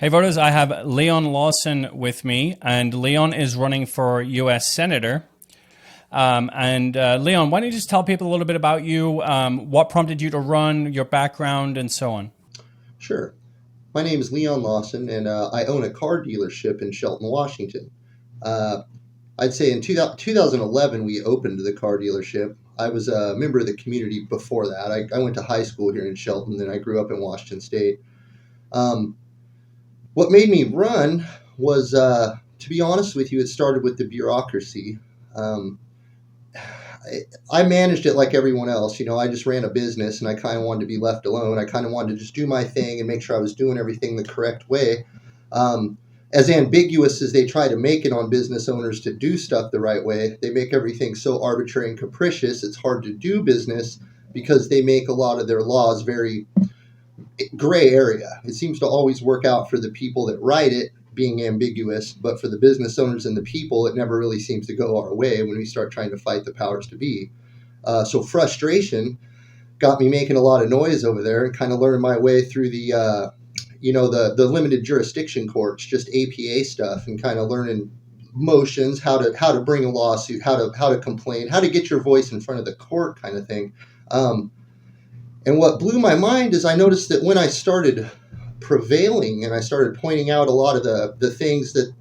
Hey, voters, I have Leon Lawson with me, and Leon is running for U.S. Senator. Leon, why don't you just tell people a little bit about you, what prompted you to run, your background, and so on? Sure. My name is Leon Lawson, and I own a car dealership in Shelton, Washington. Uh, I'd say in 2011, we opened the car dealership. I was a member of the community before that. I went to high school here in Shelton, and I grew up in Washington State. Um, what made me run was, to be honest with you, it started with the bureaucracy. Um, I managed it like everyone else. I just ran a business and I kind of wanted to be left alone. I kind of wanted to just do my thing and make sure I was doing everything the correct way. Um, as ambiguous as they try to make it on business owners to do stuff the right way, they make everything so arbitrary and capricious, it's hard to do business because they make a lot of their laws very gray area. It seems to always work out for the people that write it being ambiguous, but for the business owners and the people, it never really seems to go our way when we start trying to fight the powers to be. So frustration got me making a lot of noise over there and kind of learning my way through the limited jurisdiction courts, just APA stuff, and kind of learning motions, how to bring a lawsuit, how to complain, how to get your voice in front of the court, kind of thing. And what blew my mind is I noticed that when I started prevailing and I started pointing out a lot of the things that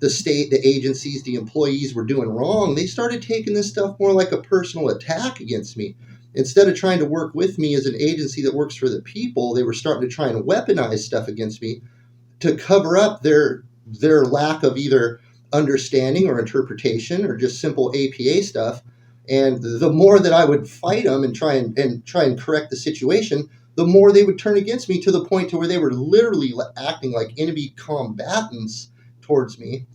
the state, the agencies, the employees were doing wrong, they started taking this stuff more like a personal attack against me. Instead of trying to work with me as an agency that works for the people, they were starting to try and weaponize stuff against me to cover up their lack of either understanding or interpretation or just simple APA stuff. And the more that I would fight them and try and correct the situation, the more they would turn against me to the point to where they were literally acting like enemy combatants towards me.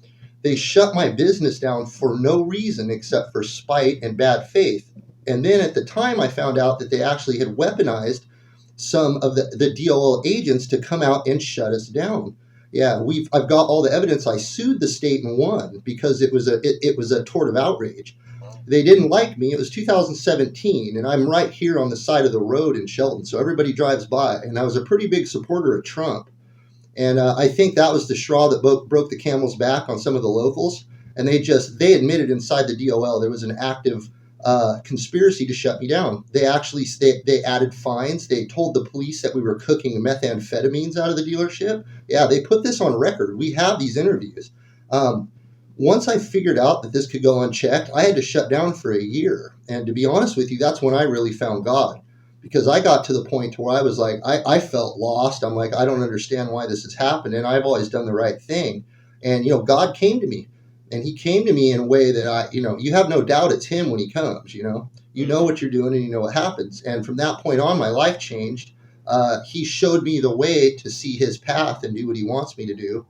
They shut my business down for no reason except for spite and bad faith. And then at the time, I found out that they actually had weaponized some of the DOL agents to come out and shut us down. Yeah, I've got all the evidence. I sued the state and won because it was a tort of outrage. They didn't like me. It was 2017, and I'm right here on the side of the road in Shelton, so everybody drives by. And I was a pretty big supporter of Trump. And I think that was the straw that broke the camel's back on some of the locals. And they admitted inside the DOL there was an active conspiracy to shut me down. They added fines. They told the police that we were cooking methamphetamines out of the dealership. Yeah, they put this on record. We have these interviews. Once I figured out that this could go unchecked, I had to shut down for a year. And to be honest with you, that's when I really found God. Because I got to the point where I was like, I felt lost. I'm like, I don't understand why this has happened. And I've always done the right thing. And, God came to me. And he came to me in a way that you have no doubt it's him when he comes, You know what you're doing and you know what happens. And from that point on, my life changed. He showed me the way to see his path and do what he wants me to do.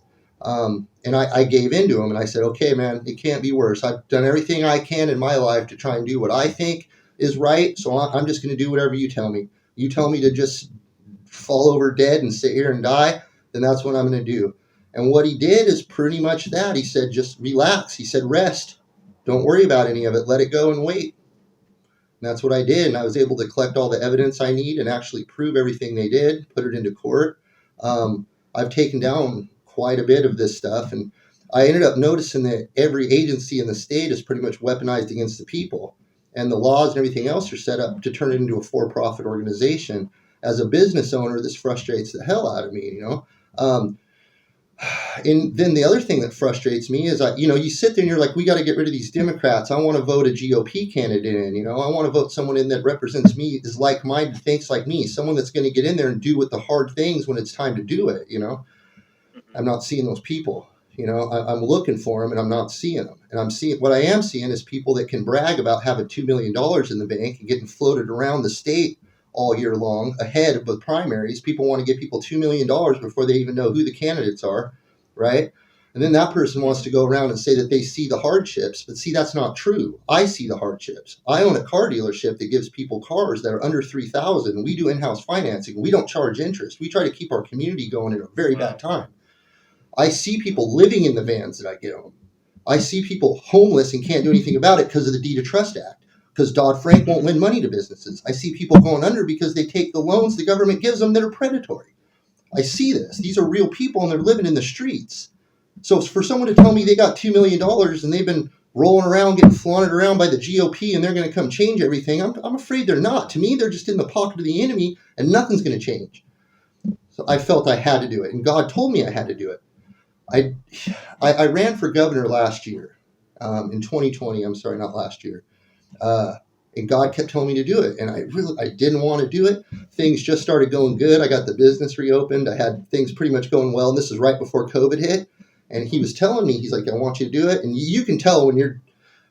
And I gave in to him and I said, okay, man, it can't be worse. I've done everything I can in my life to try and do what I think is right. So I'm just going to do whatever you tell me. You tell me to just fall over dead and sit here and die, then that's what I'm going to do. And what he did is pretty much that. He said, just relax. He said, rest. Don't worry about any of it. Let it go and wait. And that's what I did. And I was able to collect all the evidence I need and actually prove everything they did, put it into court. I've taken down quite a bit of this stuff. And I ended up noticing that every agency in the state is pretty much weaponized against the people. And the laws and everything else are set up to turn it into a for-profit organization. As a business owner, this frustrates the hell out of me, And then the other thing that frustrates me is, you sit there and you're like, we got to get rid of these Democrats. I want to vote a GOP candidate in, I want to vote someone in that represents me, is like-minded, thinks like me, someone that's going to get in there and do with the hard things when it's time to do it, I'm not seeing those people. I'm looking for them and I'm not seeing them. And what I am seeing is people that can brag about having $2 million in the bank and getting floated around the state all year long ahead of the primaries. People want to give people $2 million before they even know who the candidates are, right? And then that person wants to go around and say that they see the hardships. But see, that's not true. I see the hardships. I own a car dealership that gives people cars that are under $3,000. We do in-house financing. We don't charge interest. We try to keep our community going at a very bad time. I see people living in the vans that I get on. I see people homeless and can't do anything about it because of the Deed of Trust Act, because Dodd-Frank won't lend money to businesses. I see people going under because they take the loans the government gives them that are predatory. I see this. These are real people and they're living in the streets. So for someone to tell me they got $2 million and they've been rolling around, getting flaunted around by the GOP and they're going to come change everything, I'm afraid they're not. To me, they're just in the pocket of the enemy and nothing's going to change. So I felt I had to do it. And God told me I had to do it. I ran for governor last year, in 2020. I'm sorry, not last year. And God kept telling me to do it. And I didn't want to do it. Things just started going good. I got the business reopened. I had things pretty much going well. And this is right before COVID hit. And he was telling me, he's like, I want you to do it. And you can tell when you're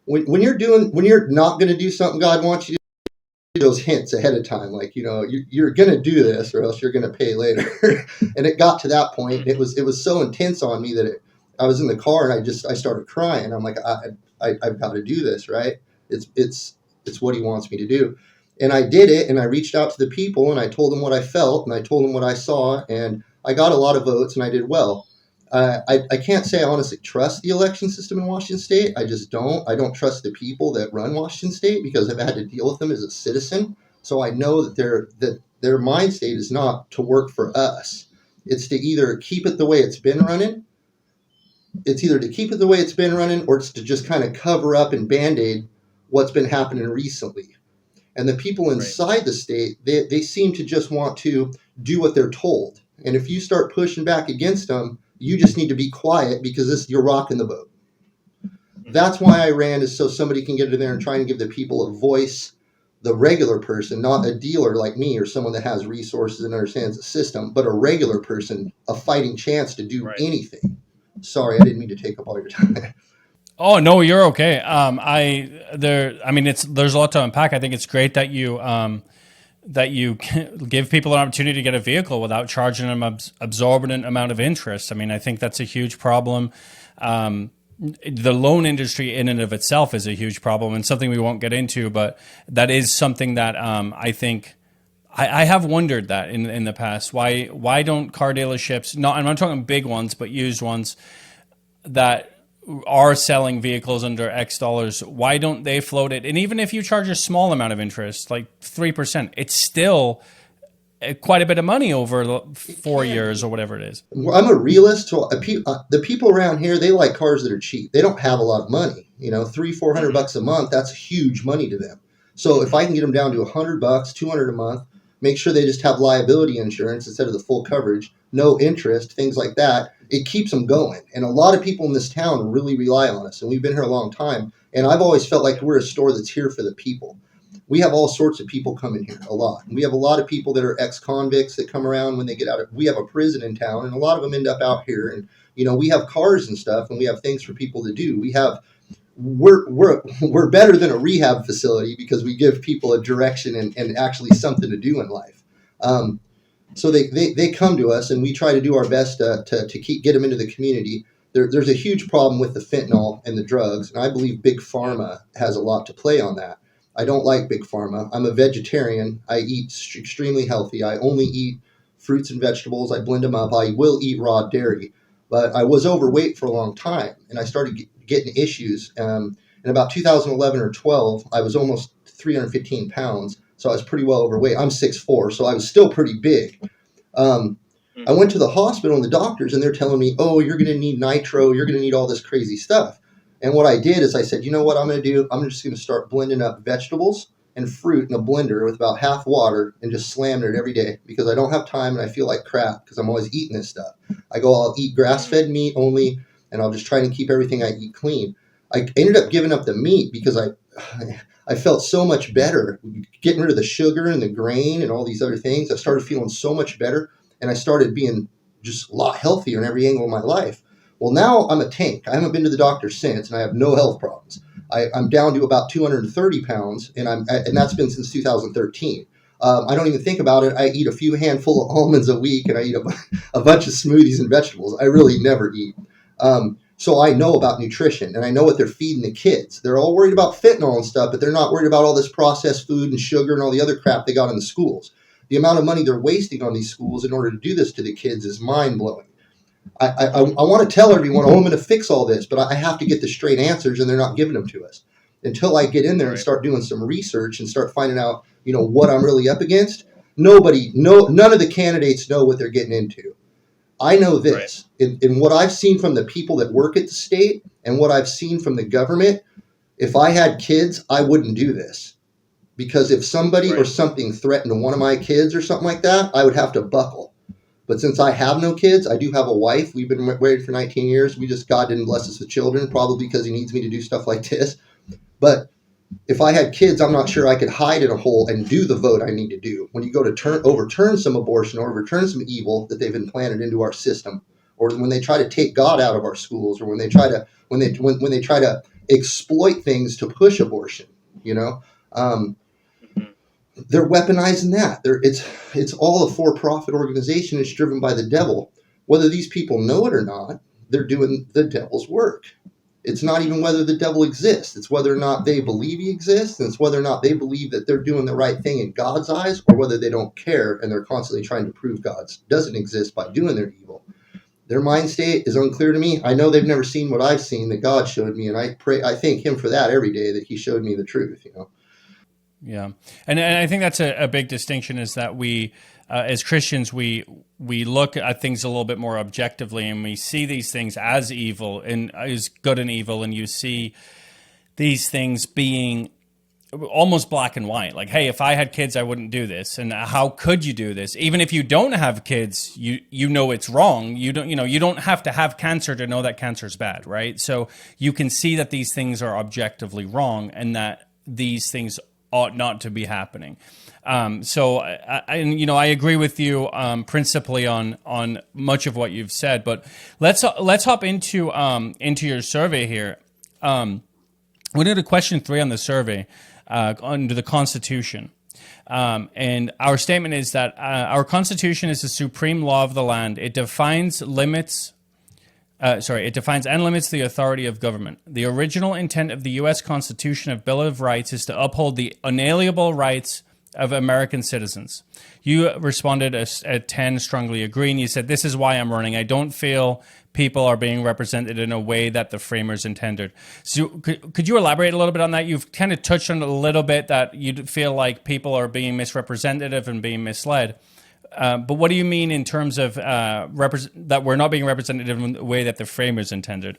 not going to do something God wants you to do, those hints ahead of time. Like, you're going to do this or else you're going to pay later. And it got to that point. It was so intense on me that I was in the car and I started crying. I'm like, I've got to do this, right? It's what he wants me to do. And I did it, and I reached out to the people, and I told them what I felt, and I told them what I saw, and I got a lot of votes, and I did well. I can't say I honestly trust the election system in Washington State. I just don't. I don't trust the people that run Washington State because I've had to deal with them as a citizen. So I know that their mind state is not to work for us. It's to either keep it the way it's been running. It's either to keep it the way it's been running, or it's to just kind of cover up and Band-Aid what's been happening recently. And the people inside the state, they seem to just want to do what they're told. And if you start pushing back against them, you just need to be quiet because you're rocking the boat. That's why I ran, is so somebody can get in there and try and give the people a voice, the regular person, not a dealer like me or someone that has resources and understands the system, but a regular person, a fighting chance to do anything. Sorry, I didn't mean to take up all your time. Oh no, you're okay. There's a lot to unpack. I think it's great that you give people an opportunity to get a vehicle without charging them absorbent amount of interest. I mean, I think that's a huge problem. The loan industry in and of itself is a huge problem and something we won't get into, but that is something that I think I have wondered that in the past. Why don't car dealerships, I'm not talking big ones, but used ones that are selling vehicles under X dollars, why don't they float it? And even if you charge a small amount of interest, like 3%, it's still quite a bit of money over 4 years or whatever it is. I'm a realist. So the people around here, they like cars that are cheap. They don't have a lot of money. $300-400 a month, that's huge money to them. So if I can get them down to $100, $200 a month, make sure they just have liability insurance instead of the full coverage, no interest, things like that, it keeps them going. And a lot of people in this town really rely on us. And we've been here a long time. And I've always felt like we're a store that's here for the people. We have all sorts of people coming here, a lot. And we have a lot of people that are ex-convicts that come around when they get out. We have a prison in town, and a lot of them end up out here. And, we have cars and stuff, and we have things for people to do. We're better than a rehab facility because we give people a direction and actually something to do in life. So they come to us, and we try to do our best to get them into the community. There's a huge problem with the fentanyl and the drugs, and I believe Big Pharma has a lot to play on that. I don't like Big Pharma. I'm a vegetarian. I eat extremely healthy. I only eat fruits and vegetables. I blend them up. I will eat raw dairy, but I was overweight for a long time, and I started getting issues. In about 2011 or 12, I was almost 315 pounds. So I was pretty well overweight. I'm 6'4", so I was still pretty big. I went to the hospital and the doctors, and they're telling me, oh, you're going to need nitro. You're going to need all this crazy stuff. And what I did is I said, you know what I'm going to do? I'm just going to start blending up vegetables and fruit in a blender with about half water and just slamming it every day because I don't have time and I feel like crap because I'm always eating this stuff. I'll eat grass-fed meat only, and I'll just try to keep everything I eat clean. I ended up giving up the meat because I felt so much better getting rid of the sugar and the grain and all these other things. I started feeling so much better, and I started being just a lot healthier in every angle of my life. Well, now I'm a tank. I haven't been to the doctor since, and I have no health problems. I'm down to about 230 pounds, and that's been since 2013. I don't even think about it. I eat a few handful of almonds a week, and I eat a bunch of smoothies and vegetables. I really never eat. So I know about nutrition, and I know what they're feeding the kids. They're all worried about fentanyl and stuff, but they're not worried about all this processed food and sugar and all the other crap they got in the schools. The amount of money they're wasting on these schools in order to do this to the kids is mind-blowing. I want to tell everyone, I'm going to fix all this, but I have to get the straight answers, and they're not giving them to us. Until I get in there and start doing some research and start finding out, what I'm really up against, none of the candidates know what they're getting into. I know this in what I've seen from the people that work at the state and what I've seen from the government. If I had kids, I wouldn't do this, because if somebody or something threatened one of my kids or something like that, I would have to buckle. But since I have no kids, I do have a wife. We've been married for 19 years. God didn't bless us with children, probably because he needs me to do stuff like this. But if I had kids, I'm not sure I could hide in a hole and do the vote I need to do. When you go to overturn some abortion or overturn some evil that they've implanted into our system, or when they try to take God out of our schools, or when they try to exploit things to push abortion, they're weaponizing that. It's all a for-profit organization. It's driven by the devil. Whether these people know it or not, they're doing the devil's work. It's not even whether the devil exists. It's whether or not they believe he exists, and it's whether or not they believe that they're doing the right thing in God's eyes, or whether they don't care and they're constantly trying to prove God doesn't exist by doing their evil. Their mind state is unclear to me. I know they've never seen what I've seen that God showed me, and I thank him for that every day, that he showed me the truth, Yeah. And I think that's a big distinction, is that we, as Christians, we look at things a little bit more objectively, and we see these things as evil and as good and evil. And you see these things being almost black and white. Like, hey, if I had kids, I wouldn't do this. And how could you do this? Even if you don't have kids, you know it's wrong. You don't have to have cancer to know that cancer is bad, right? So you can see that these things are objectively wrong, and that these things ought not to be happening. So I agree with you principally on much of what you've said. But let's hop into your survey here. We did a question 3 on the survey under the Constitution. And our statement is that our Constitution is the supreme law of the land. It defines and limits the authority of government. The original intent of the U.S. Constitution of Bill of Rights is to uphold the unalienable rights of American citizens. You responded at 10, strongly agree, and you said, this is why I'm running. I don't feel people are being represented in a way that the framers intended. So could you elaborate a little bit on that? You've kind of touched on it a little bit, that you feel like people are being misrepresentative and being misled. But what do you mean in terms of that we're not being represented in the way that the framers intended?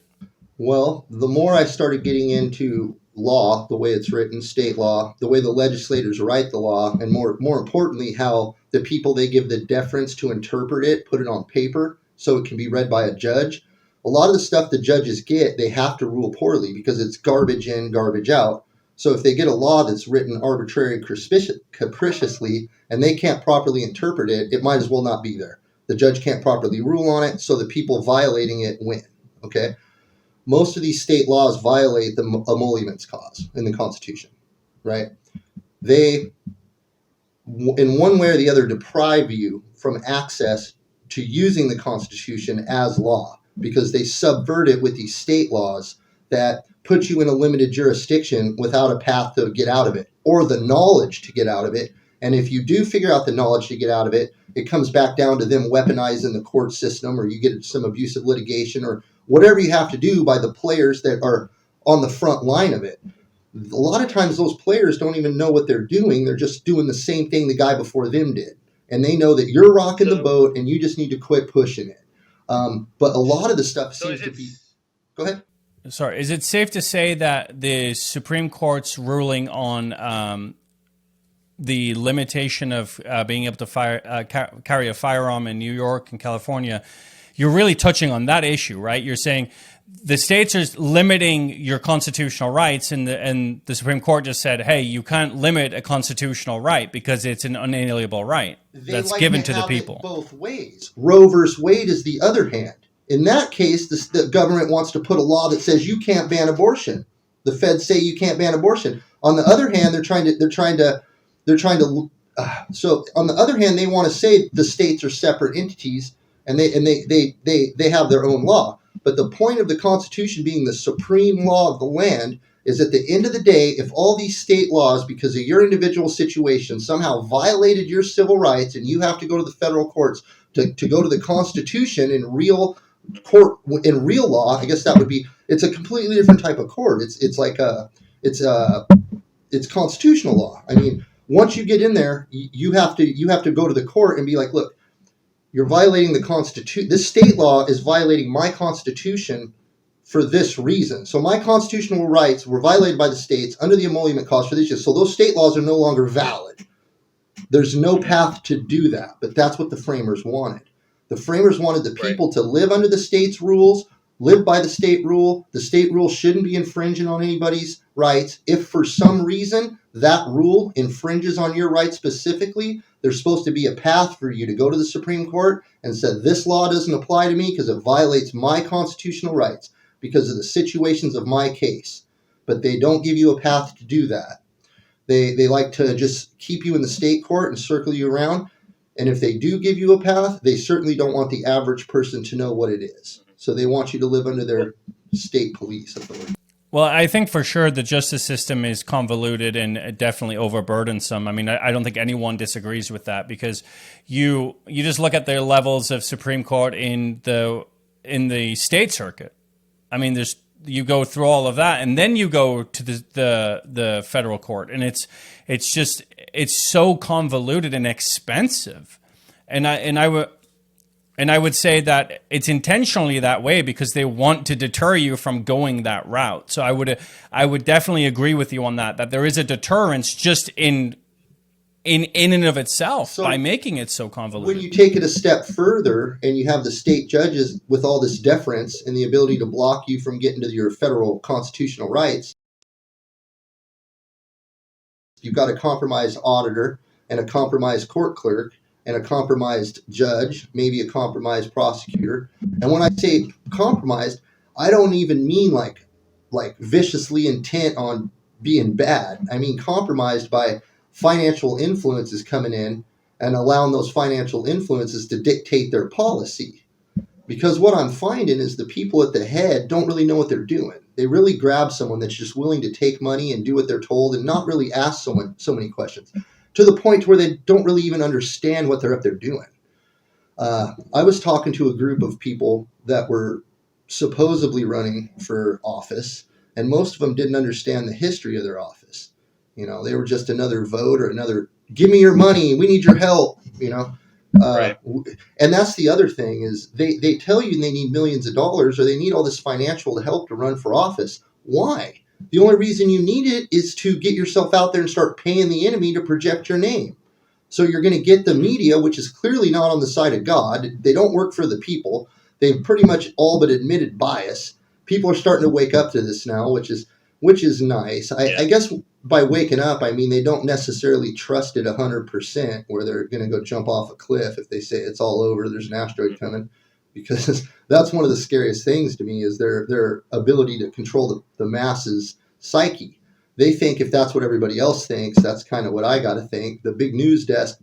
Well, the more I started getting into law, the way it's written, state law, the way the legislators write the law, and more importantly, how the people they give the deference to interpret it, put it on paper so it can be read by a judge. A lot of the stuff the judges get, they have to rule poorly because it's garbage in, garbage out. So if they get a law that's written arbitrarily and capriciously, and they can't properly interpret it, it might as well not be there. The judge can't properly rule on it, so the people violating it win. Okay? Most of these state laws violate the emoluments clause in the Constitution, right? They, in one way or the other, deprive you from access to using the Constitution as law, because they subvert it with these state laws that put you in a limited jurisdiction without a path to get out of it, or the knowledge to get out of it. And if you do figure out the knowledge to get out of it, it comes back down to them weaponizing the court system, or you get some abusive litigation, or whatever you have to do by the players that are on the front line of it. A lot of times those players don't even know what they're doing. They're just doing the same thing the guy before them did. And they know that you're rocking the boat and you just need to quit pushing it. But a lot of the stuff seems to be... Go ahead. Sorry, is it safe to say that the Supreme Court's ruling on the limitation of being able to carry a firearm in New York and California, you're really touching on that issue, right? You're saying the states are limiting your constitutional rights, and the Supreme Court just said, hey, you can't limit a constitutional right because it's an unalienable right that's given to the people. Both ways. Roe versus Wade is the other hand. In that case, the government wants to put a law that says you can't ban abortion. The feds say you can't ban abortion. On the other hand, so on the other hand, they want to say the states are separate entities, and they have their own law. But the point of the Constitution being the supreme law of the land is, at the end of the day, if all these state laws, because of your individual situation, somehow violated your civil rights, and you have to go to the federal courts to go to the Constitution in real court, in real law, I guess that would be, it's a completely different type of court. It's constitutional law. I mean, once you get in there, you have to go to the court and be like, look, you're violating the Constitution. This state law is violating my Constitution for this reason. So my constitutional rights were violated by the states under the emolument clause for this. So those state laws are no longer valid. There's no path to do that, but that's what the framers wanted. The framers wanted the people to live under the state's rules, live by the state rule. The state rule shouldn't be infringing on anybody's rights. If for some reason that rule infringes on your rights specifically, there's supposed to be a path for you to go to the Supreme Court and say, this law doesn't apply to me because it violates my constitutional rights because of the situations of my case. But they don't give you a path to do that. They like to just keep you in the state court and circle you around. And if they do give you a path, they certainly don't want the average person to know what it is. So they want you to live under their state police authority. Well, I think for sure the justice system is convoluted and definitely overburdensome. I mean, I don't think anyone disagrees with that, because you just look at the levels of Supreme Court in the state circuit. I mean, you go through all of that, and then you go to the federal court, and it's so convoluted and expensive. And I would say that it's intentionally that way because they want to deter you from going that route. So I would definitely agree with you on that there is a deterrence just in and of itself by making it so convoluted. When you take it a step further and you have the state judges with all this deference and the ability to block you from getting to your federal constitutional rights, you've got a compromised auditor and a compromised court clerk and a compromised judge, maybe a compromised prosecutor. And when I say compromised, I don't even mean like viciously intent on being bad. I mean compromised by financial influences coming in and allowing those financial influences to dictate their policy. Because what I'm finding is the people at the head don't really know what they're doing. They really grab someone that's just willing to take money and do what they're told and not really ask someone so many questions, to the point where they don't really even understand what they're up there doing. I was talking to a group of people that were supposedly running for office, and most of them didn't understand the history of their office. You know, they were just another vote or another, give me your money, we need your help, you know. And that's the other thing is they tell you they need millions of dollars or they need all this financial help to run for office. Why? The only reason you need it is to get yourself out there and start paying the enemy to project your name. So you're going to get the media, which is clearly not on the side of God. They don't work for the people. They've pretty much all but admitted bias. People are starting to wake up to this now, which is nice. I guess by waking up, I mean they don't necessarily trust it 100%, where they're going to go jump off a cliff if they say it's all over, there's an asteroid coming, because that's one of the scariest things to me is their ability to control the masses' psyche. They think if that's what everybody else thinks, that's kind of what I got to think. The big news desk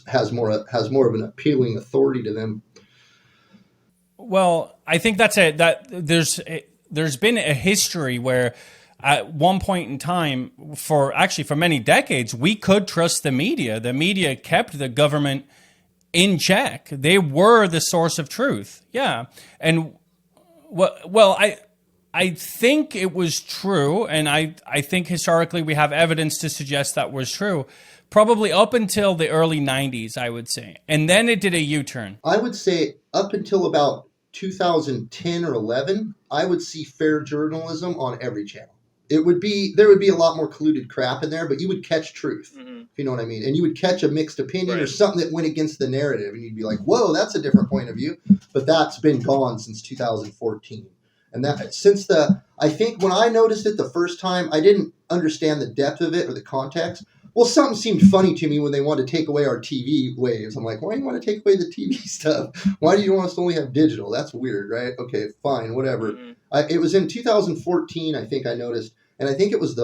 has more of an appealing authority to them. Well, I think there's been a history where at one point in time, for many decades, we could trust the media. The media kept the government in check. They were the source of truth. Yeah. And I think it was true, and I think historically we have evidence to suggest that was true, probably up until the early 90s, I would say. And then it did a U-turn. I would say up until about 2010 or 11, I would see fair journalism on every channel. There would be a lot more colluded crap in there, but you would catch truth, if you know what I mean. And you would catch a mixed opinion or something that went against the narrative, and you'd be like, whoa, that's a different point of view. But that's been gone since 2014. And I think when I noticed it the first time, I didn't understand the depth of it or the context. Well, something seemed funny to me when they wanted to take away our TV waves. I'm like, why do you want to take away the TV stuff? Why do you want us to only have digital? That's weird, right? Okay, fine, whatever. It was in 2014, I think I noticed, and I think it was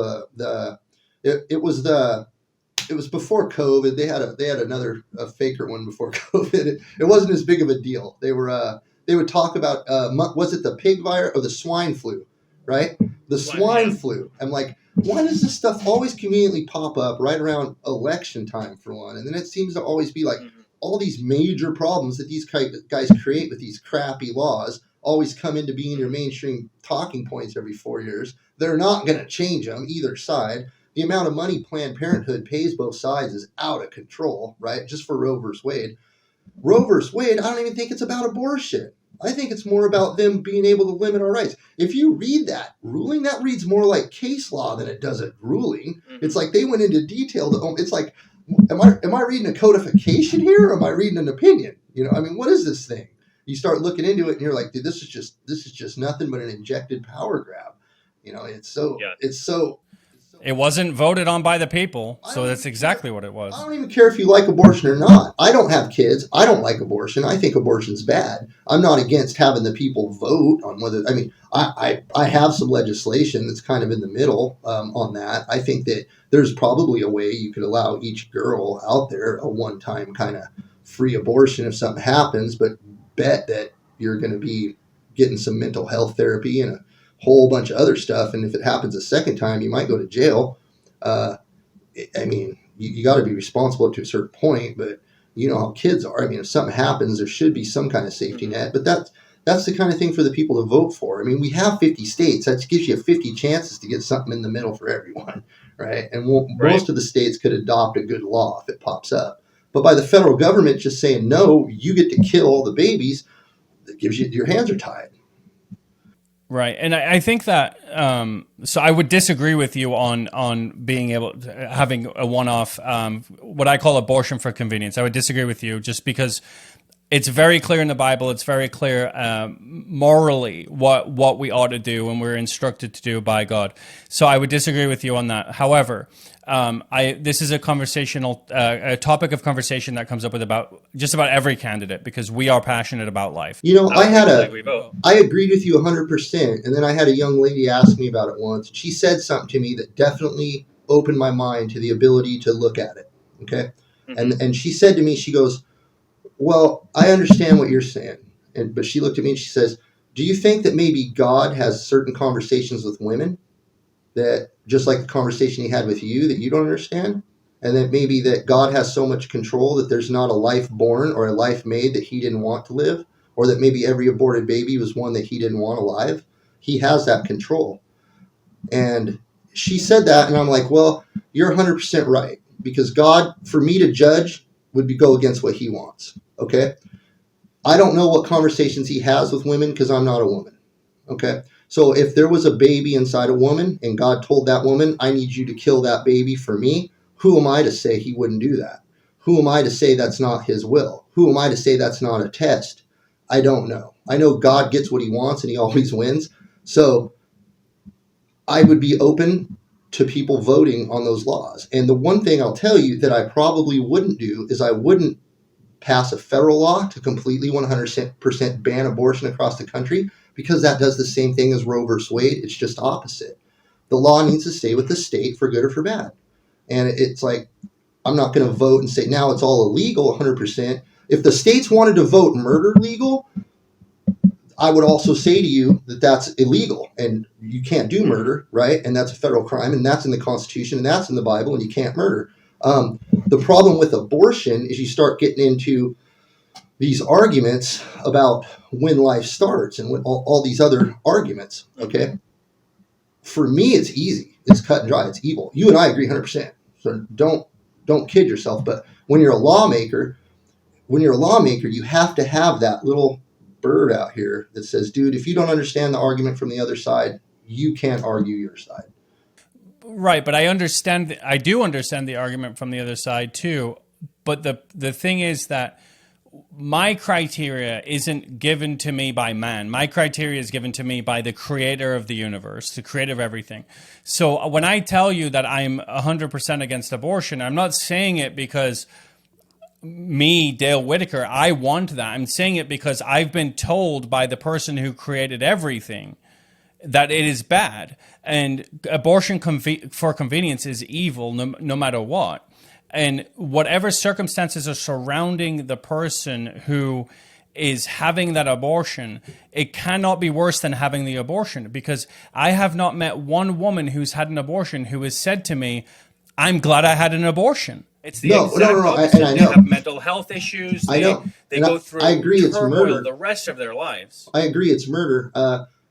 it was before COVID. They had another faker one before COVID. It wasn't as big of a deal. They would talk about was it the pig virus or the swine flu, right? The swine flu. I'm like, why does this stuff always conveniently pop up right around election time for one? And then it seems to always be like all these major problems that these guys create with these crappy laws always come into being your mainstream talking points every 4 years. They're not going to change them either side. the amount of money Planned Parenthood pays both sides is out of control, right? Just for Roe versus Wade. Roe versus Wade, I don't even think it's about abortion. I think it's more about them being able to limit our rights. If you read that ruling, that reads more like case law than it does a ruling. It's like they went into detail. It's like, am I reading a codification here, or am I reading an opinion? I mean, what is this thing? You start looking into it, and you're like, dude, this is just nothing but an injected power grab. It wasn't voted on by the people, so that's exactly what it was. I don't even care if you like abortion or not. I don't have kids. I don't like abortion. I think abortion's bad. I'm not against having the people vote on whether. I mean, I have some legislation that's kind of in the middle on that. I think that there's probably a way you could allow each girl out there a one-time kind of free abortion if something happens, but bet that you're going to be getting some mental health therapy and a whole bunch of other stuff. And if it happens a second time, you might go to jail. I mean, you got to be responsible up to a certain point, but you know how kids are. I mean, if something happens, there should be some kind of safety net, but that's the kind of thing for the people to vote for. I mean, we have 50 states. That gives you 50 chances to get something in the middle for everyone, right? And most of the states could adopt a good law if it pops up. But by the federal government just saying, no, you get to kill all the babies, that gives you, your hands are tied. Right, and I think that so I would disagree with you on being able to having a one-off what I call abortion for convenience. I would disagree with you just because it's very clear in the Bible. It's very clear morally what we ought to do and we're instructed to do by God. So I would disagree with you on that. However, this is a topic of conversation that comes up with just about every candidate because we are passionate about life. You know, I agreed with you 100%, and then I had a young lady ask me about it once. She said something to me that definitely opened my mind to the ability to look at it. Okay, and she said to me, she goes, "Well, I understand what you're saying," but she looked at me and she says, "Do you think that maybe God has certain conversations with women that just like the conversation he had with you that you don't understand, and that maybe that God has so much control that there's not a life born or a life made that he didn't want to live, or that maybe every aborted baby was one that he didn't want alive? He has that control." And she said that, and I'm like, well, you're 100% right, because God, for me to judge, would go against what he wants. Okay? I don't know what conversations he has with women because I'm not a woman. Okay? So if there was a baby inside a woman and God told that woman, I need you to kill that baby for me, who am I to say he wouldn't do that? Who am I to say that's not his will? Who am I to say that's not a test? I don't know. I know God gets what he wants and he always wins. So I would be open to people voting on those laws. And the one thing I'll tell you that I probably wouldn't do is I wouldn't pass a federal law to completely 100% ban abortion across the country, because that does the same thing as Roe versus Wade. It's just opposite. The law needs to stay with the state for good or for bad. And it's like, I'm not going to vote and say now it's all illegal 100%. If the states wanted to vote murder legal, I would also say to you that that's illegal and you can't do murder, right? And that's a federal crime, and that's in the Constitution, and that's in the Bible, and you can't murder. The problem with abortion is you start getting into these arguments about when life starts and all these other arguments, okay? For me, it's easy. It's cut and dry. It's evil. You and I agree 100%. So don't kid yourself. But when you're a lawmaker, you have to have that little bird out here that says, dude, if you don't understand the argument from the other side, you can't argue your side. Right, but I do understand the argument from the other side too. But the thing is that my criteria isn't given to me by man. My criteria is given to me by the creator of the universe, the creator of everything. So when I tell you that I'm 100% against abortion, I'm not saying it because me, Dale Whitaker, I want that. I'm saying it because I've been told by the person who created everything that it is bad. And abortion for convenience is evil no matter what. And whatever circumstances are surrounding the person who is having that abortion, it cannot be worse than having the abortion, because I have not met one woman who's had an abortion who has said to me, I'm glad I had an abortion. It's the exact opposite. I know. They have mental health issues. I know. They go through I agree, it's murder the rest of their lives. I agree, it's murder.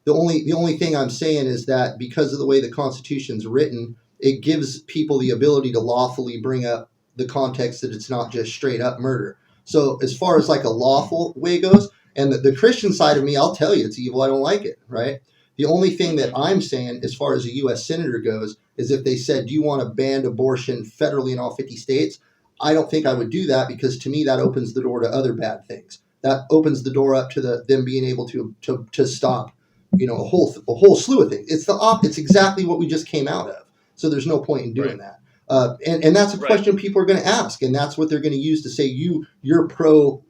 The only thing I'm saying is that because of the way the Constitution's written, it gives people the ability to lawfully bring up the context that it's not just straight up murder. So as far as like a lawful way goes, and the Christian side of me, I'll tell you it's evil. I don't like it, right? The only thing that I'm saying as far as a U.S. senator goes is if they said, do you want to ban abortion federally in all 50 states? I don't think I would do that, because to me that opens the door to other bad things. That opens the door up to them being able to stop, a whole slew of things. It's exactly what we just came out of. So there's no point in doing that. And that's a question people are going to ask, and that's what they're going to use to say you're pro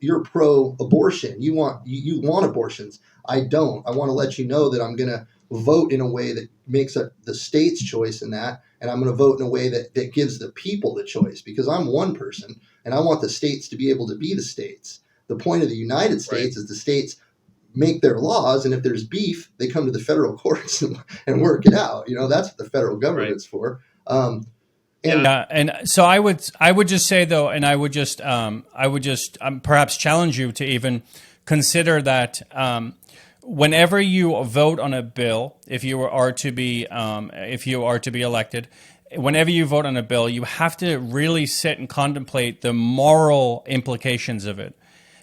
abortion. You want abortions. I don't. I want to let you know that I'm going to vote in a way that makes the state's choice in that, and I'm going to vote in a way that gives the people the choice, because I'm one person and I want the states to be able to be the states. The point of the United States is the states make their laws, and if there's beef, they come to the federal courts and work it out. That's what the federal government's for. And so I would just say though, and I would just perhaps challenge you to even consider that whenever you vote on a bill, if you are to be elected, whenever you vote on a bill, you have to really sit and contemplate the moral implications of it,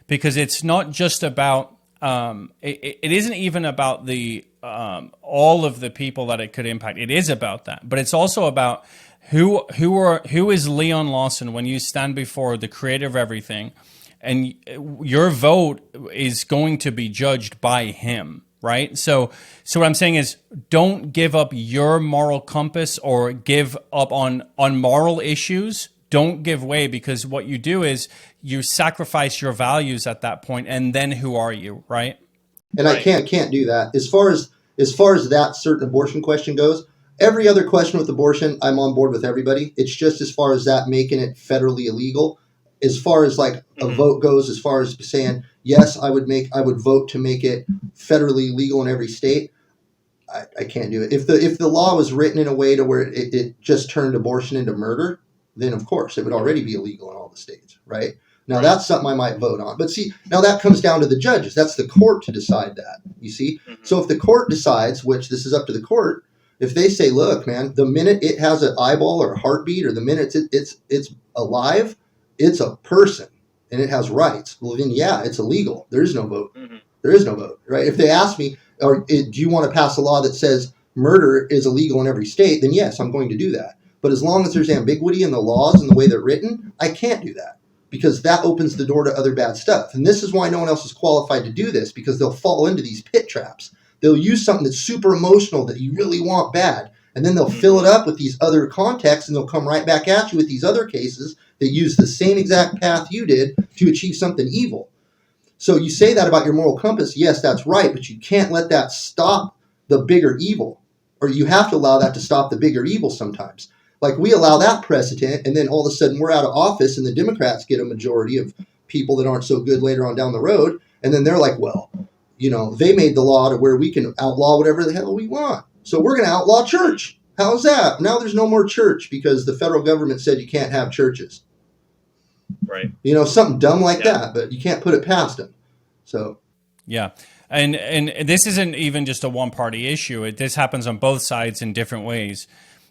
because it's not just about it isn't even about the all of the people that it could impact. It is about that, but it's also about who is Leon Lawson when you stand before the creator of everything, and your vote is going to be judged by him, right? So what I'm saying is, don't give up your moral compass or give up on moral issues. Don't give way, because what you do is you sacrifice your values at that point, and then who are you, right? And I can't do that. As far as that certain abortion question goes, every other question with abortion, I'm on board with everybody. It's just as far as that making it federally illegal, as far as like a vote goes, as far as saying, yes, I would vote to make it federally legal in every state. I can't do it. If the law was written in a way to where it just turned abortion into murder, then of course it would already be illegal in all the states, right? Now that's something I might vote on. But see, now that comes down to the judges. That's the court to decide that, you see? So if the court decides, which this is up to the court, if they say, look, man, the minute it has an eyeball or a heartbeat, or the minute it's alive, it's a person and it has rights, well then yeah, it's illegal. There is no vote. There is no vote, right? If they ask me, do you want to pass a law that says murder is illegal in every state, then yes, I'm going to do that. But as long as there's ambiguity in the laws and the way they're written, I can't do that, because that opens the door to other bad stuff. And this is why no one else is qualified to do this, because they'll fall into these pit traps. They'll use something that's super emotional that you really want bad, and then they'll fill it up with these other contexts, and they'll come right back at you with these other cases that use the same exact path you did to achieve something evil. So you say that about your moral compass, yes, that's right, but you can't let that stop the bigger evil, or you have to allow that to stop the bigger evil sometimes. Like we allow that precedent, and then all of a sudden we're out of office, and the Democrats get a majority of people that aren't so good later on down the road, and then they're like, well, they made the law to where we can outlaw whatever the hell we want. So we're going to outlaw church. How's that? Now there's no more church because the federal government said you can't have churches. Right. Something dumb like that, but you can't put it past them. So. Yeah. And this isn't even just a one-party issue. This happens on both sides in different ways.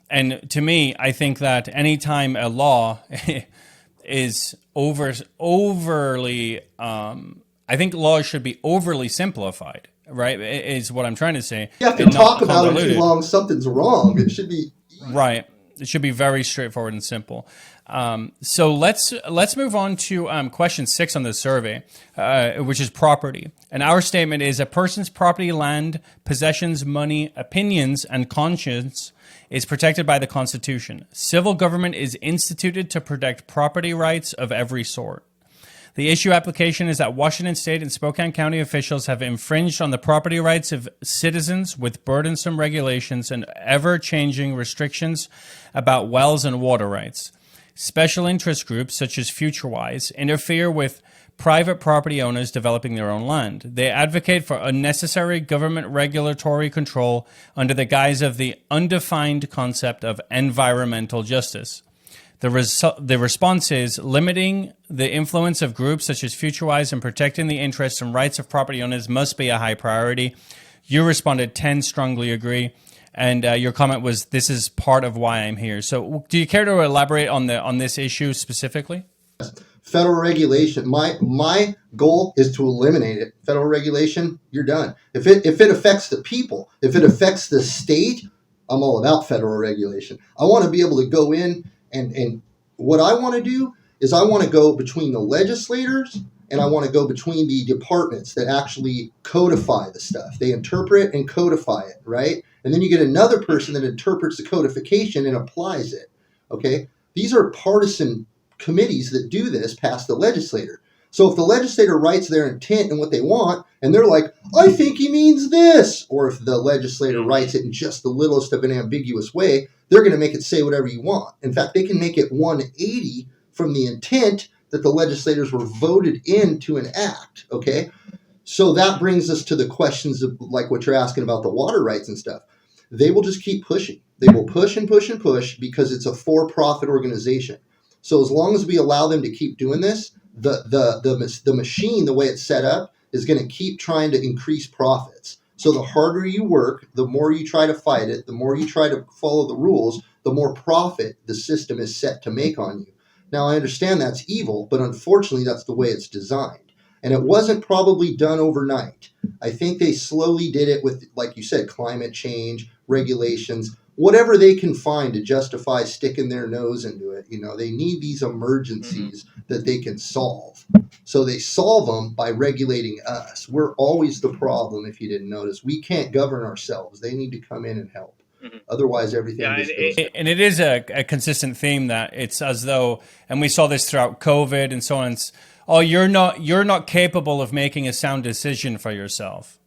And to me, I think that anytime a law is overly, I think laws should be overly simplified, right? Is what I'm trying to say. You have to talk about it too long. Something's wrong. It should be right. It should be very straightforward and simple. So let's move on to question 6 on the survey, which is property. And our statement is: a person's property, land, possessions, money, opinions, and conscience is protected by the Constitution. Civil government is instituted to protect property rights of every sort. The issue application is that Washington State and Spokane County officials have infringed on the property rights of citizens with burdensome regulations and ever-changing restrictions about wells and water rights. Special interest groups, such as FutureWise, interfere with private property owners developing their own land. They advocate for unnecessary government regulatory control under the guise of the undefined concept of environmental justice. The response is limiting the influence of groups such as FutureWise and protecting the interests and rights of property owners must be a high priority. You responded 10 strongly agree, And your comment was, "This is part of why I'm here." So, do you care to elaborate on this issue specifically? Federal regulation. My goal is to eliminate it. Federal regulation, you're done. If it affects the people, if it affects the state, I'm all about federal regulation. I want to be able to go in and what I want to do is I want to go between the legislators and I want to go between the departments that actually codify the stuff. They interpret and codify it, right? And then you get another person that interprets the codification and applies it. Okay? These are partisan committees that do this past the legislator. So if the legislator writes their intent and what they want, and they're like, I think he means this, or if the legislator writes it in just the littlest of an ambiguous way, they're going to make it say whatever you want. In fact, they can make it 180 from the intent that the legislators were voted in to enact, okay? So that brings us to the questions of like what you're asking about the water rights and stuff. They will just keep pushing. They will push and push and push because it's a for-profit organization. So as long as we allow them to keep doing this, the machine, the way it's set up, is going to keep trying to increase profits. So the harder you work, the more you try to fight it, the more you try to follow the rules, the more profit the system is set to make on you. Now, I understand that's evil, but unfortunately, that's the way it's designed. And it wasn't probably done overnight. I think they slowly did it with, like you said, climate change, regulations, whatever they can find to justify sticking their nose into it. You know, they need these emergencies that they can solve. So they solve them by regulating us. We're always the problem, if you didn't notice. We can't govern ourselves. They need to come in and help. Otherwise, everything just goes. And it is a consistent theme that it's as though, and we saw this throughout COVID and so on. It's, oh, you're not capable of making a sound decision for yourself.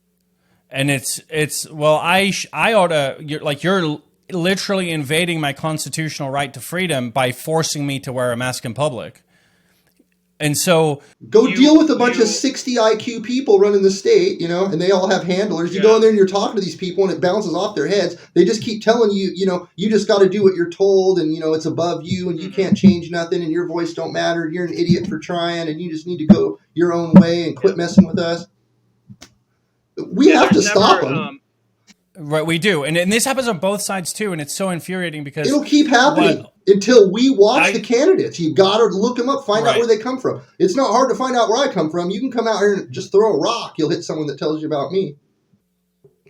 And it's well, I ought to, you're literally invading my constitutional right to freedom by forcing me to wear a mask in public. And so go deal with a bunch of 60 IQ people running the state, you know, and they all have handlers. You go in there and you're talking to these people and it bounces off their heads. They just keep telling you, you know, you just got to do what you're told and, you know, it's above you and you can't change nothing and your voice don't matter. You're an idiot for trying and you just need to go your own way and quit messing with us. We have to stop them. Right, we do. And this happens on both sides too. And it's so infuriating because it'll keep happening until we watch the candidates. You got to look them up, find out where they come from. It's not hard to find out where I come from. You can come out here and just throw a rock. You'll hit someone that tells you about me.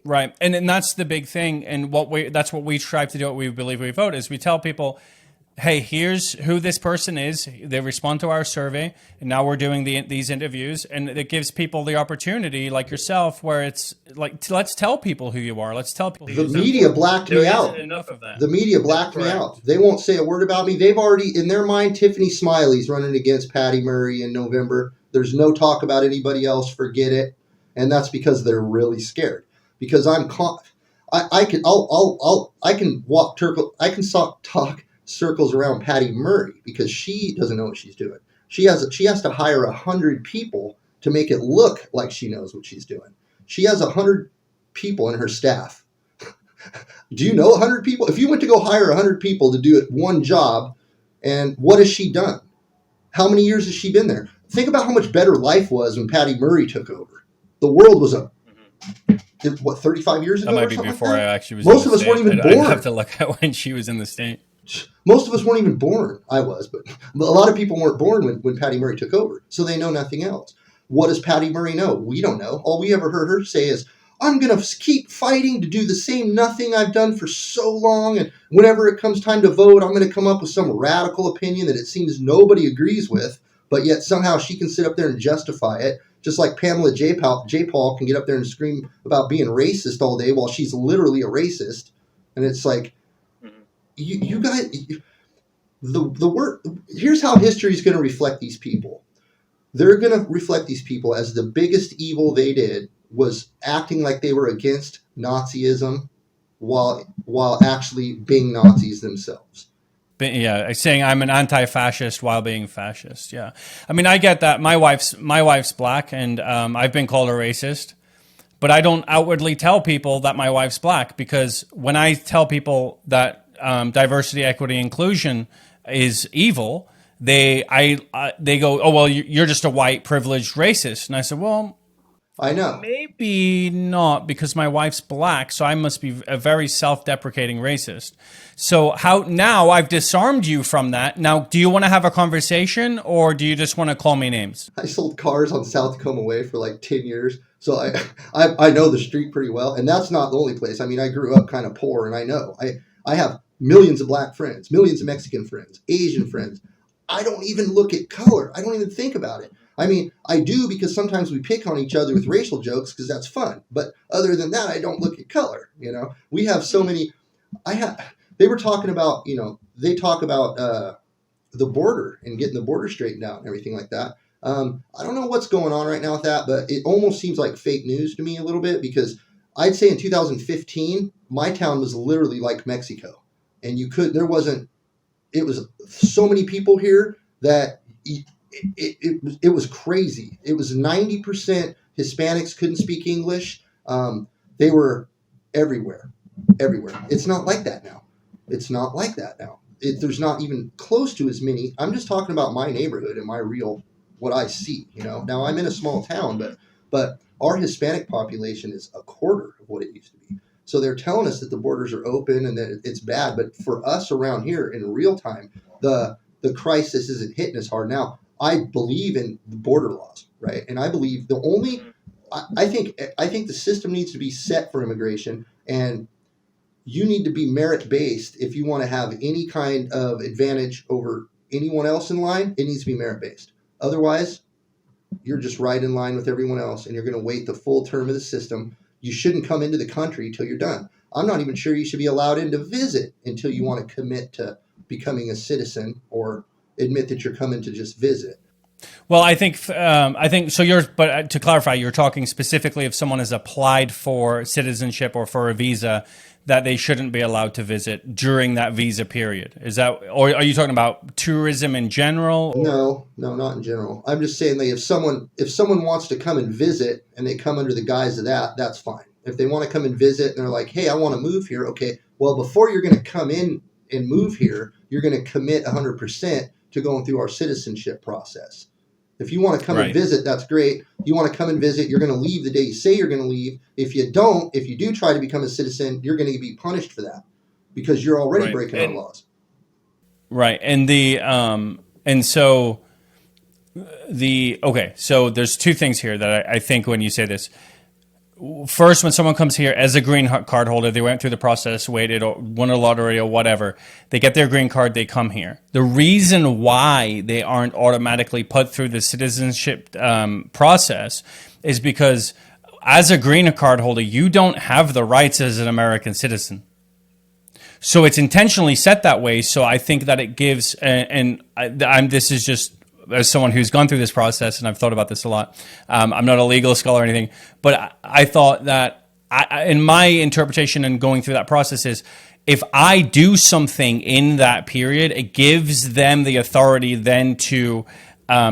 Right. And that's the big thing. And that's what we strive to do, what we believe we vote, is we tell people, hey, here's who this person is. They respond to our survey, and now we're doing these interviews, and it gives people the opportunity, like yourself, where it's like, let's tell people who you are. Let's tell people. The media blacked me out. Enough of that. The media blacked me out. They won't say a word about me. They've already, in their mind, Tiffany Smiley's running against Patty Murray in November. There's no talk about anybody else. Forget it. And that's because they're really scared. Because I can talk circles around Patty Murray because she doesn't know what she's doing. She has to hire 100 people to make it look like she knows what she's doing. She has 100 people in her staff. Do you know 100 people? If you went to go hire 100 people to do it one job, and what has she done? How many years has she been there? Think about how much better life was when Patty Murray took over. The world was 35 years ago? That might be before I actually was. Most of us weren't even born. I'd have to look at when she was in the state. Most of us weren't even born. I was, but a lot of people weren't born when Patty Murray took over. So they know nothing else. What does Patty Murray know? We don't know. All we ever heard her say is, I'm going to keep fighting to do the same nothing I've done for so long. And whenever it comes time to vote, I'm going to come up with some radical opinion that it seems nobody agrees with. But yet somehow she can sit up there and justify it. Just like Pamela J. Paul can get up there and scream about being racist all day while she's literally a racist. And it's like, you guys, the word, here's how history is going to reflect these people. They're going to reflect these people as the biggest evil they did was acting like they were against Nazism while actually being Nazis themselves. Yeah, saying I'm an anti-fascist while being fascist. Yeah, I mean, I get that. My wife's black, and I've been called a racist, but I don't outwardly tell people that my wife's black, because when I tell people that diversity, equity, inclusion is evil, they go, oh well, you're just a white privileged racist, and I said, well, I know. Maybe not, because my wife's black, so I must be a very self-deprecating racist. So how now I've disarmed you from that. Now, do you want to have a conversation, or do you just want to call me names? I sold cars on South Tacoma Way for like 10 years. So I know the street pretty well. And that's not the only place. I mean, I grew up kind of poor, and I know. I have millions of black friends, millions of Mexican friends, Asian friends. I don't even look at color. I don't even think about it. I mean, I do because sometimes we pick on each other with racial jokes because that's fun. But other than that, I don't look at color. You know, we have so many. They were talking about, they talk about the border and getting the border straightened out and everything like that. I don't know what's going on right now with that, but it almost seems like fake news to me a little bit, because I'd say in 2015, my town was literally like Mexico, and it was so many people here that it was crazy. It was 90% Hispanics couldn't speak English. They were everywhere. It's not like that now. There's not even close to as many. I'm just talking about my neighborhood and what I see. Now I'm in a small town, but our Hispanic population is a quarter of what it used to be. So they're telling us that the borders are open and that it's bad. But for us around here in real time, the crisis isn't hitting us hard now. I believe in the border laws, right? And I believe I think the system needs to be set for immigration, and you need to be merit-based if you want to have any kind of advantage over anyone else in line. It needs to be merit-based. Otherwise, you're just right in line with everyone else, and you're going to wait the full term of the system. You shouldn't come into the country till you're done. I'm not even sure you should be allowed in to visit until you want to commit to becoming a citizen or admit that you're coming to just visit. Well, I think so. But to clarify, you're talking specifically if someone has applied for citizenship or for a visa, that they shouldn't be allowed to visit during that visa period. Is that, or are you talking about tourism in general? No, not in general. I'm just saying that if someone wants to come and visit and they come under the guise of that, that's fine. If they want to come and visit and they're like, hey, I want to move here. Okay, well, before you're going to come in and move here, you're going to commit 100% to going through our citizenship process. If you want to come and visit, that's great. You want to come and visit, you're going to leave the day you say you're going to leave. If you do try to become a citizen, you're going to be punished for that because you're already breaking our laws. Right. So there's two things here that I think when you say this. First, when someone comes here as a green card holder, they went through the process, waited, or won a lottery or whatever. They get their green card, they come here. The reason why they aren't automatically put through the citizenship process is because as a green card holder, you don't have the rights as an American citizen. So it's intentionally set that way. So I think that it gives, this is just as someone who's gone through this process, and I've thought about this a lot. I'm not a legal scholar or anything, but I thought that in my interpretation and going through that process is, if I do something in that period, it gives them the authority then to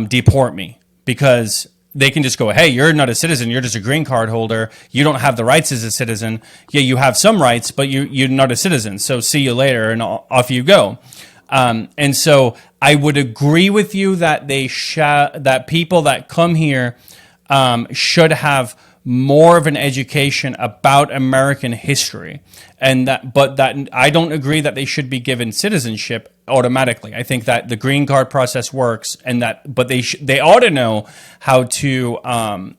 deport me, because they can just go, hey, you're not a citizen. You're just a green card holder. You don't have the rights as a citizen. Yeah, you have some rights, but you're not a citizen. So see you later, and off you go. And so I would agree with you that that people that come here should have more of an education about American history, but that I don't agree that they should be given citizenship automatically. I think that the green card process works, but they ought to know how to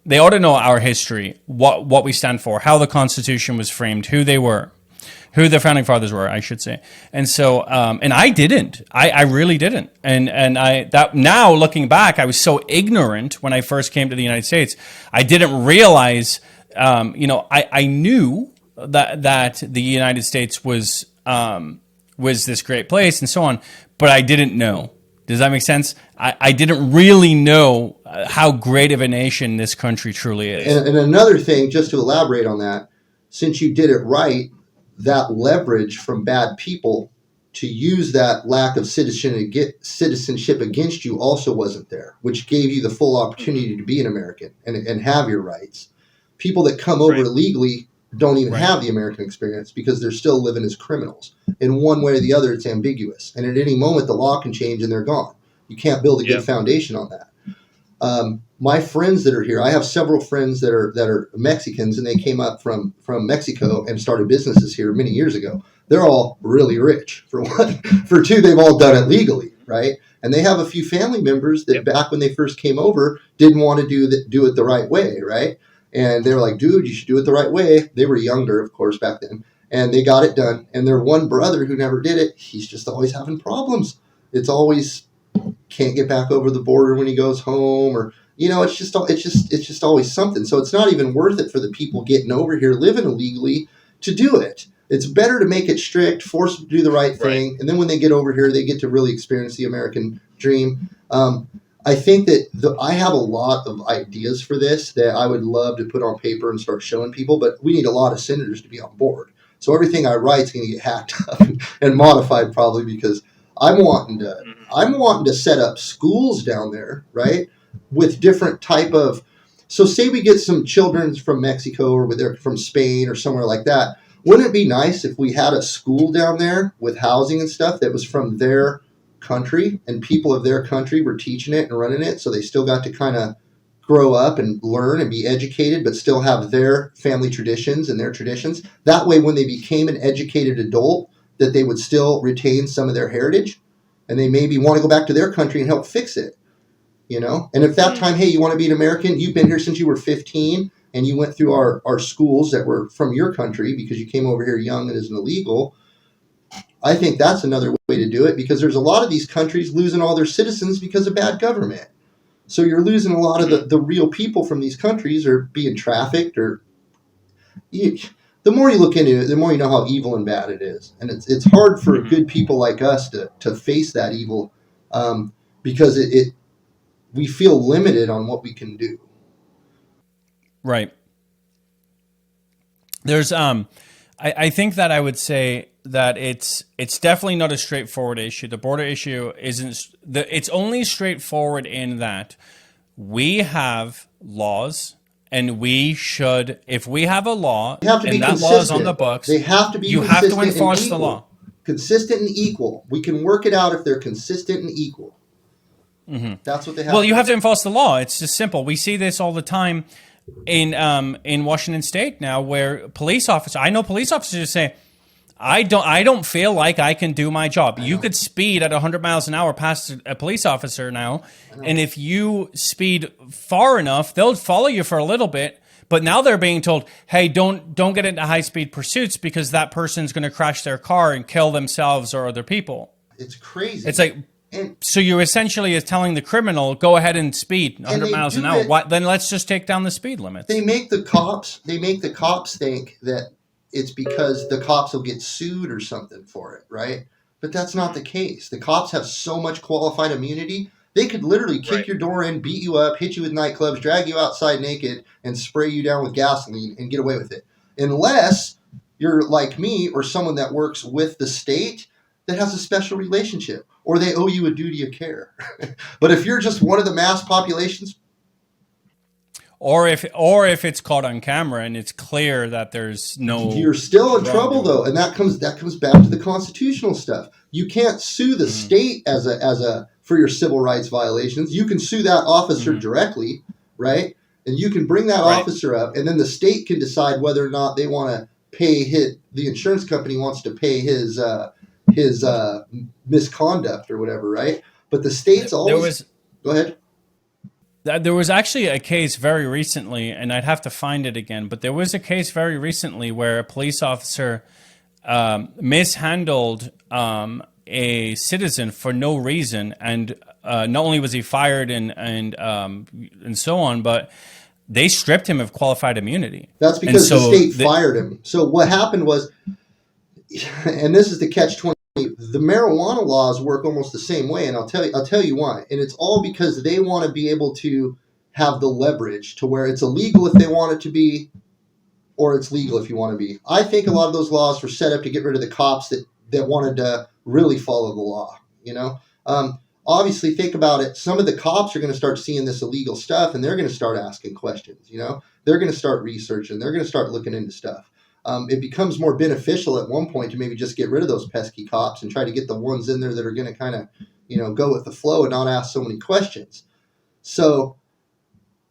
they ought to know our history, what we stand for, how the Constitution was framed, who they were. Who the founding fathers were, I should say. And so, and I didn't. I really didn't. Now looking back, I was so ignorant when I first came to the United States. I didn't realize, I knew that the United States was this great place and so on, but I didn't know. Does that make sense? I didn't really know how great of a nation this country truly is. And another thing, just to elaborate on that, since you did it right, that leverage from bad people to use that lack of citizenship against you also wasn't there, which gave you the full opportunity to be an American and have your rights. People that come over illegally don't even have the American experience because they're still living as criminals. In one way or the other, it's ambiguous. And at any moment, the law can change and they're gone. You can't build a good foundation on that. My friends that are here, I have several friends that are Mexicans, and they came up from Mexico and started businesses here many years ago. They're all really rich. For one, for two, they've all done it legally, right? And they have a few family members that back when they first came over didn't want to do it the right way, right? And they were like, dude, you should do it the right way. They were younger, of course, back then. And they got it done. And their one brother who never did it, he's just always having problems. It's always can't get back over the border when he goes home, or it's just always something. So it's not even worth it for the people getting over here living illegally to do it. It's better to make it strict, force them to do the right thing, and then when they get over here, they get to really experience the American dream. I think that I have a lot of ideas for this that I would love to put on paper and start showing people, but we need a lot of senators to be on board. So everything I write is going to get hacked up and modified probably, because I'm wanting to set up schools down there, right, with different type of. So say we get some children from Mexico or they're from Spain or somewhere like that. Wouldn't it be nice if we had a school down there with housing and stuff that was from their country and people of their country were teaching it and running it, so they still got to kind of grow up and learn and be educated, but still have their family traditions and their traditions. That way, when they became an educated adult, that they would still retain some of their heritage, and they maybe want to go back to their country and help fix it, And if that time, hey, you want to be an American, you've been here since you were 15, and you went through our schools that were from your country because you came over here young and as an illegal, I think that's another way to do it, because there's a lot of these countries losing all their citizens because of bad government. So you're losing a lot of the real people from these countries are being trafficked, or the more you look into it, the more you know how evil and bad it is. And it's hard for good people like us to face that evil, because we feel limited on what we can do. Right. There's I think that I would say that it's definitely not a straightforward issue. The border issue it's only straightforward in that we have laws, and we should, if we have a law and that law is on the books, they have to be you have to enforce the law. Consistent and equal. We can work it out if they're consistent and equal. Mm-hmm. That's what they have. Well, you have to enforce the law. It's just simple. We see this all the time in Washington State now, where I know police officers say, I don't feel like I can do my job. You could speed at 100 miles an hour past a police officer now, and if you speed far enough, they'll follow you for a little bit. But now they're being told, hey, don't get into high-speed pursuits because that person's going to crash their car and kill themselves or other people. It's crazy. It's like, so you essentially is telling the criminal, go ahead and speed 100 miles an hour. Then let's just take down the speed limits. They make the cops think that it's because the cops will get sued or something for it, right? But that's not the case. The cops have so much qualified immunity. They could literally kick your door in, beat you up, hit you with nightclubs, drag you outside naked, and spray you down with gasoline and get away with it. Unless you're like me or someone that works with the state that has a special relationship, or they owe you a duty of care. But if you're just one of the mass populations, or if it's caught on camera and it's clear that there's no, you're still in trouble though, and that comes back to the constitutional stuff. You can't sue the state as a for your civil rights violations. You can sue that officer directly, right? And you can bring that officer up, and then the state can decide whether or not they want to pay the insurance company wants to pay his misconduct or whatever, right? But the state's always. Go ahead. There was actually a case very recently, and I'd have to find it again, but there was a case very recently where a police officer mishandled a citizen for no reason, and not only was he fired and so on, but they stripped him of qualified immunity. That's because the state fired him. So what happened was, and this is the catch-20. The marijuana laws work almost the same way, and I'll tell you why. And it's all because they want to be able to have the leverage to where it's illegal if they want it to be, or it's legal if you want to be. I think a lot of those laws were set up to get rid of the cops that wanted to really follow the law. Obviously, think about it. Some of the cops are going to start seeing this illegal stuff, and they're going to start asking questions. They're going to start researching. They're going to start looking into stuff. It becomes more beneficial at one point to maybe just get rid of those pesky cops and try to get the ones in there that are going to kind of, go with the flow and not ask so many questions. So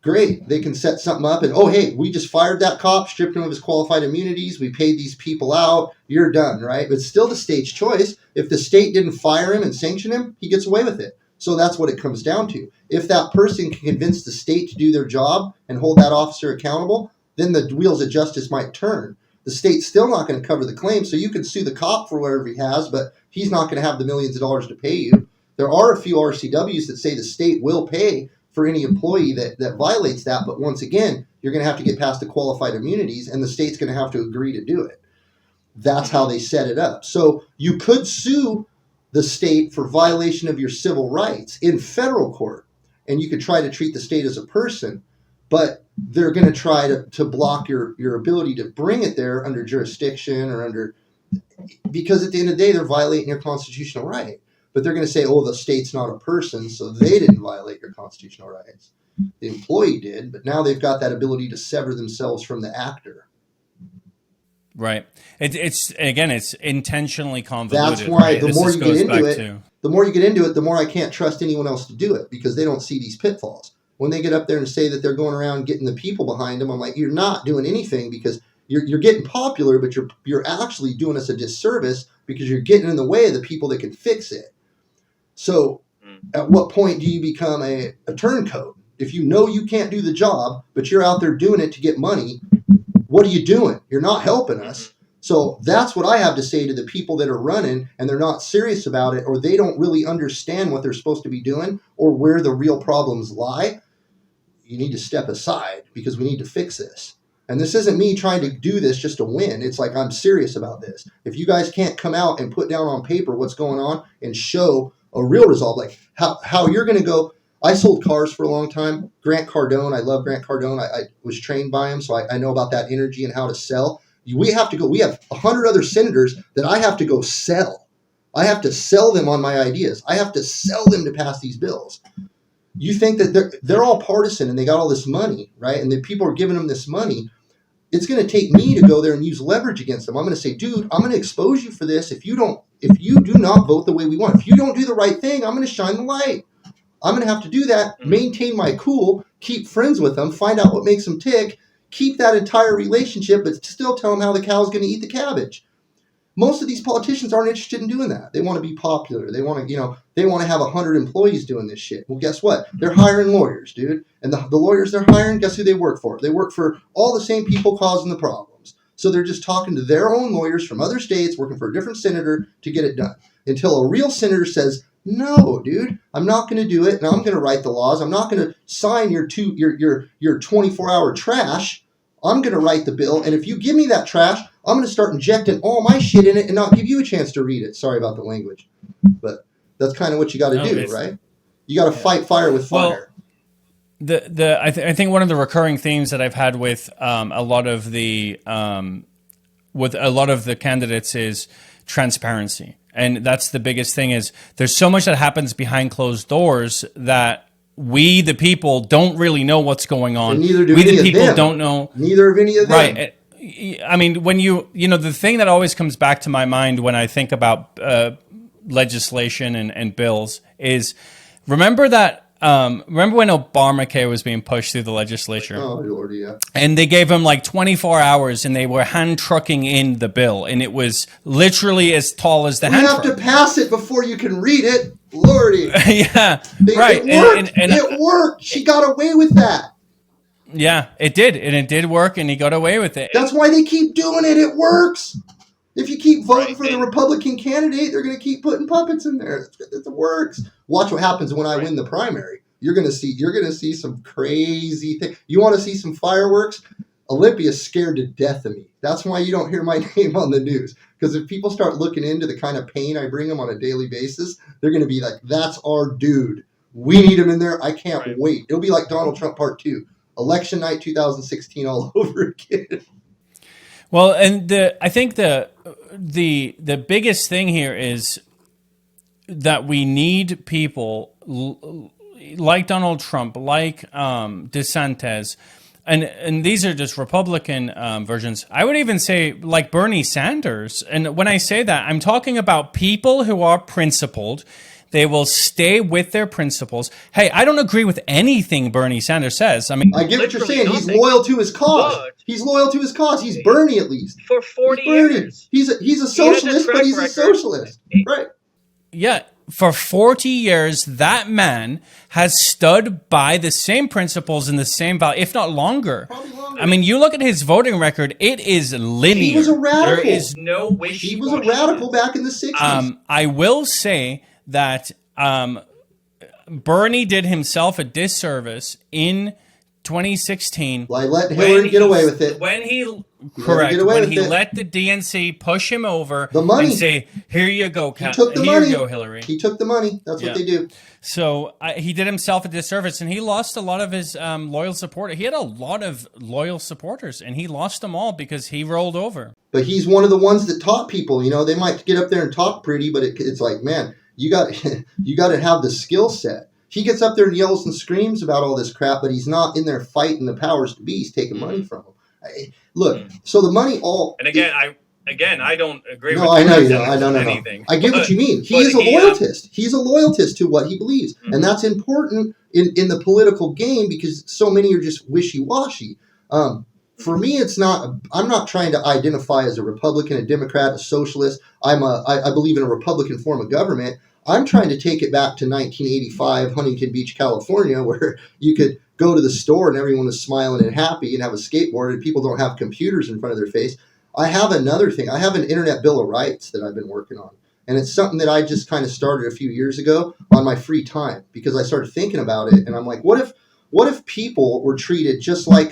Great. They can set something up and, oh, hey, we just fired that cop, stripped him of his qualified immunities. We paid these people out. You're done, right? But still the state's choice. If the state didn't fire him and sanction him, he gets away with it. So that's what it comes down to. If that person can convince the state to do their job and hold that officer accountable, then the wheels of justice might turn. The state's still not going to cover the claim, so you can sue the cop for whatever he has, but he's not going to have the millions of dollars to pay you. There are a few RCWs that say the state will pay for any employee that violates that. But once again, you're going to have to get past the qualified immunities, and the state's going to have to agree to do it. That's how they set it up. So you could sue the state for violation of your civil rights in federal court, and you could try to treat the state as a person, but they're going to try to block your ability to bring it there under jurisdiction or because at the end of the day, they're violating your constitutional right. But they're going to say, oh, the state's not a person, so they didn't violate your constitutional rights. The employee did, but now they've got that ability to sever themselves from the actor. Right. It's intentionally convoluted. That's why right? the more you get into it, the more I can't trust anyone else to do it because they don't see these pitfalls. When they get up there and say that they're going around getting the people behind them, I'm like, you're not doing anything because you're getting popular, but you're actually doing us a disservice because you're getting in the way of the people that can fix it. So at what point do you become a turncoat? If you know you can't do the job, but you're out there doing it to get money, what are you doing? You're not helping us. So that's what I have to say to the people that are running and they're not serious about it, or they don't really understand what they're supposed to be doing or where the real problems lie. You need to step aside because we need to fix this. And this isn't me trying to do this just to win. It's like I'm serious about this. If you guys can't come out and put down on paper what's going on and show a real result, like how you're going to go. I sold cars for a long time. Grant Cardone, I love Grant Cardone. I was trained by him, so I know about that energy and how to sell. We have 100 other senators that I have to go sell. I have to sell them on my ideas. I have to sell them to pass these bills. You think that they're all partisan and they got all this money, right? And the people are giving them this money. It's going to take me to go there and use leverage against them. I'm going to say, dude, I'm going to expose you for this. If you do not vote the way we want, if you don't do the right thing, I'm going to shine the light. I'm going to have to do that, maintain my cool, keep friends with them, find out what makes them tick, keep that entire relationship, but still tell them how the cow's going to eat the cabbage. Most of these politicians aren't interested in doing that. They want to be popular. They want to, they want to have 100 employees doing this shit. Well, guess what? They're hiring lawyers, dude. And the lawyers they're hiring, guess who they work for? They work for all the same people causing the problems. So they're just talking to their own lawyers from other states, working for a different senator to get it done. Until a real senator says, no, dude, I'm not going to do it, and I'm going to write the laws. I'm not going to sign your 24-hour trash. I'm going to write the bill, and if you give me that trash, I'm going to start injecting all my shit in it and not give you a chance to read it. Sorry about the language, but that's kind of what you got to do, right? You got to fight fire with fire. Well, I think one of the recurring themes that I've had with a lot of the candidates is transparency. And that's the biggest thing is there's so much that happens behind closed doors that we, the people, don't really know what's going on. And neither do we, any the people, of them. don't know. Neither of any of them. Right. I mean, when the thing that always comes back to my mind when I think about legislation and bills is remember when Obamacare was being pushed through the legislature? Oh, Lord, yeah. And they gave him like 24 hours and they were hand trucking in the bill. And it was literally as tall as the hand truck. You have to pass it before you can read it. Lordy. Yeah, right. It worked. It worked. She got away with that. Yeah, it did. And it did work and he got away with it. That's why they keep doing it. It works. If you keep voting for the Republican candidate, they're going to keep putting puppets in there. It works. Watch what happens when I win the primary. You're going to see some crazy thing. You want to see some fireworks? Olympia's scared to death of me. That's why you don't hear my name on the news. Because if people start looking into the kind of pain I bring them on a daily basis, they're going to be like, that's our dude. We need him in there. I can't wait. It'll be like Donald Trump Part 2. Election night 2016 all over again. Well, and I think the biggest thing here is that we need people like Donald Trump, like DeSantis, And these are just Republican versions. I would even say like Bernie Sanders. And when I say that, I'm talking about people who are principled. They will stay with their principles. Hey, I don't agree with anything Bernie Sanders says. I mean, I get what you're saying. He's Nothing. loyal to his cause. But He's loyal to his cause. He's Bernie at least. for 40 He's Bernie. years. He's a socialist, but he's a socialist. Right. yeah, for 40 years, that man has stood by the same principles and the same value, if not longer. Probably longer. I mean, you look at his voting record, it is linear. He was a radical. There is No wishy-washy. He was a radical back in the 60s. I will say that Bernie did himself a disservice in 2016. Well, I let Hillary get away with it. When he let the DNC push him over The money. and say, "Here you go, He took the here money. you go, Hillary." He took the money. That's Yeah. what they do. So he did himself a disservice, and he lost a lot of his loyal supporters. He had a lot of loyal supporters, and he lost them all because he rolled over. But he's one of the ones that taught people. You know, they might get up there and talk pretty, but it's like, man, you got you got to have the skill set. He gets up there and yells and screams about all this crap, but he's not in there fighting the powers to be. He's taking money from them. Look, so the money all. And again, I don't agree with No, I know you Bernie don't. Sanders No. anything. I get what you mean. He but is a loyalist. He's a loyalist to what he believes, and that's important in the political game because so many are just wishy-washy. For me, it's not. I'm not trying to identify as a Republican, a Democrat, a socialist. I believe in a Republican form of government. I'm trying to take it back to 1985, Huntington Beach, California, where you could go to the store and everyone was smiling and happy and have a skateboard and people don't have computers in front of their face. I have another thing. I have an Internet Bill of Rights that I've been working on. And it's something that I just kind of started a few years ago on my free time because I started thinking about it. And I'm like, what if people were treated just like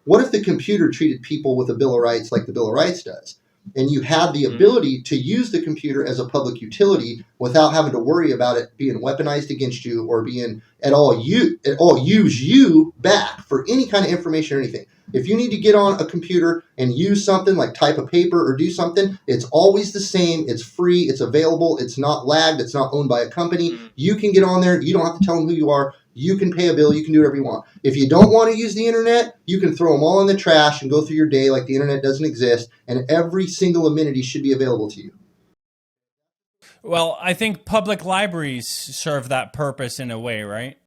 what if the computer treated people with a Bill of Rights like the Bill of Rights does? And you had the ability to use the computer as a public utility without having to worry about it being weaponized against you or being at all use you back for any kind of information or anything. If you need to get on a computer and use something like type a paper or do something, it's always the same. It's free. It's available. It's not lagged. It's not owned by a company. You can get on there. You don't have to tell them who you are. You can pay a bill. You can do whatever you want. If you don't want to use the internet, you can throw them all in the trash and go through your day like the internet doesn't exist, and every single amenity should be available to you. Well, I think public libraries serve that purpose in a way, right?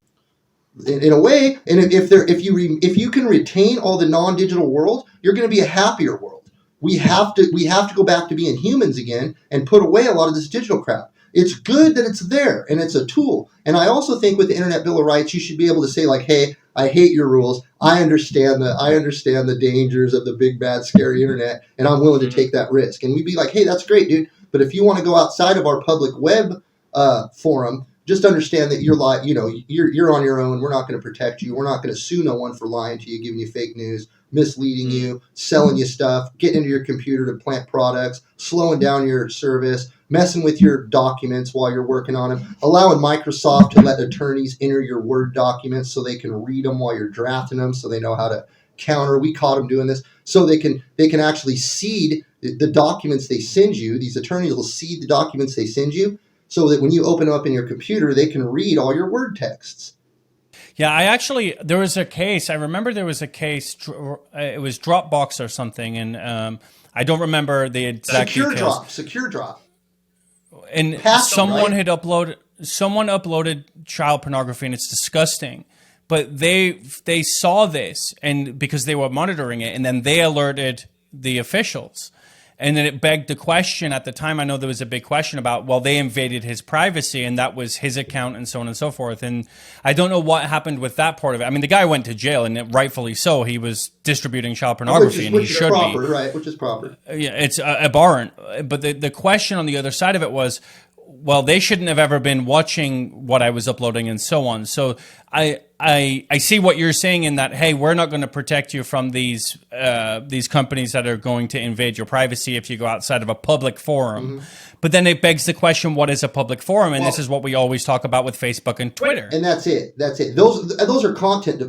In a way, and if you can retain all the non-digital world, you're going to be a happier world. We have to go back to being humans again and put away a lot of this digital crap. It's good that it's there and it's a tool. And I also think with the Internet Bill of Rights, you should be able to say like, hey, I hate your rules. I understand the dangers of the big, bad, scary internet, and I'm willing to take that risk. And we'd be like, hey, that's great, dude. But if you want to go outside of our public web forum, just understand that you're on your own. We're not going to protect you. We're not going to sue no one for lying to you, giving you fake news, misleading you, selling you stuff, getting into your computer to plant products, slowing down your service, messing with your documents while you're working on them, allowing Microsoft to let attorneys enter your Word documents so they can read them while you're drafting them so they know how to counter. We caught them doing this. So they can actually seed the documents they send you. These attorneys will seed the documents they send you so that when you open them up in your computer, they can read all your Word texts. Yeah, there was a case. I remember there was a case. It was Dropbox or something, and I don't remember the exact details. Secure drop. And someone uploaded child pornography, and it's disgusting. But they saw this, and because they were monitoring it, and then they alerted the officials. And then it begged the question at the time. I know there was a big question about, well, they invaded his privacy and that was his account and so on and so forth. And I don't know what happened with that part of it. I mean, the guy went to jail and rightfully so. He was distributing child pornography and he should be. Right, which is proper. Yeah, it's abhorrent. But the question on the other side of it was, well, they shouldn't have ever been watching what I was uploading and so on. So I see what you're saying in that, hey, we're not going to protect you from these companies that are going to invade your privacy if you go outside of a public forum. Mm-hmm. But then it begs the question, what is a public forum? And this is what we always talk about with Facebook and Twitter. And that's it. Those are content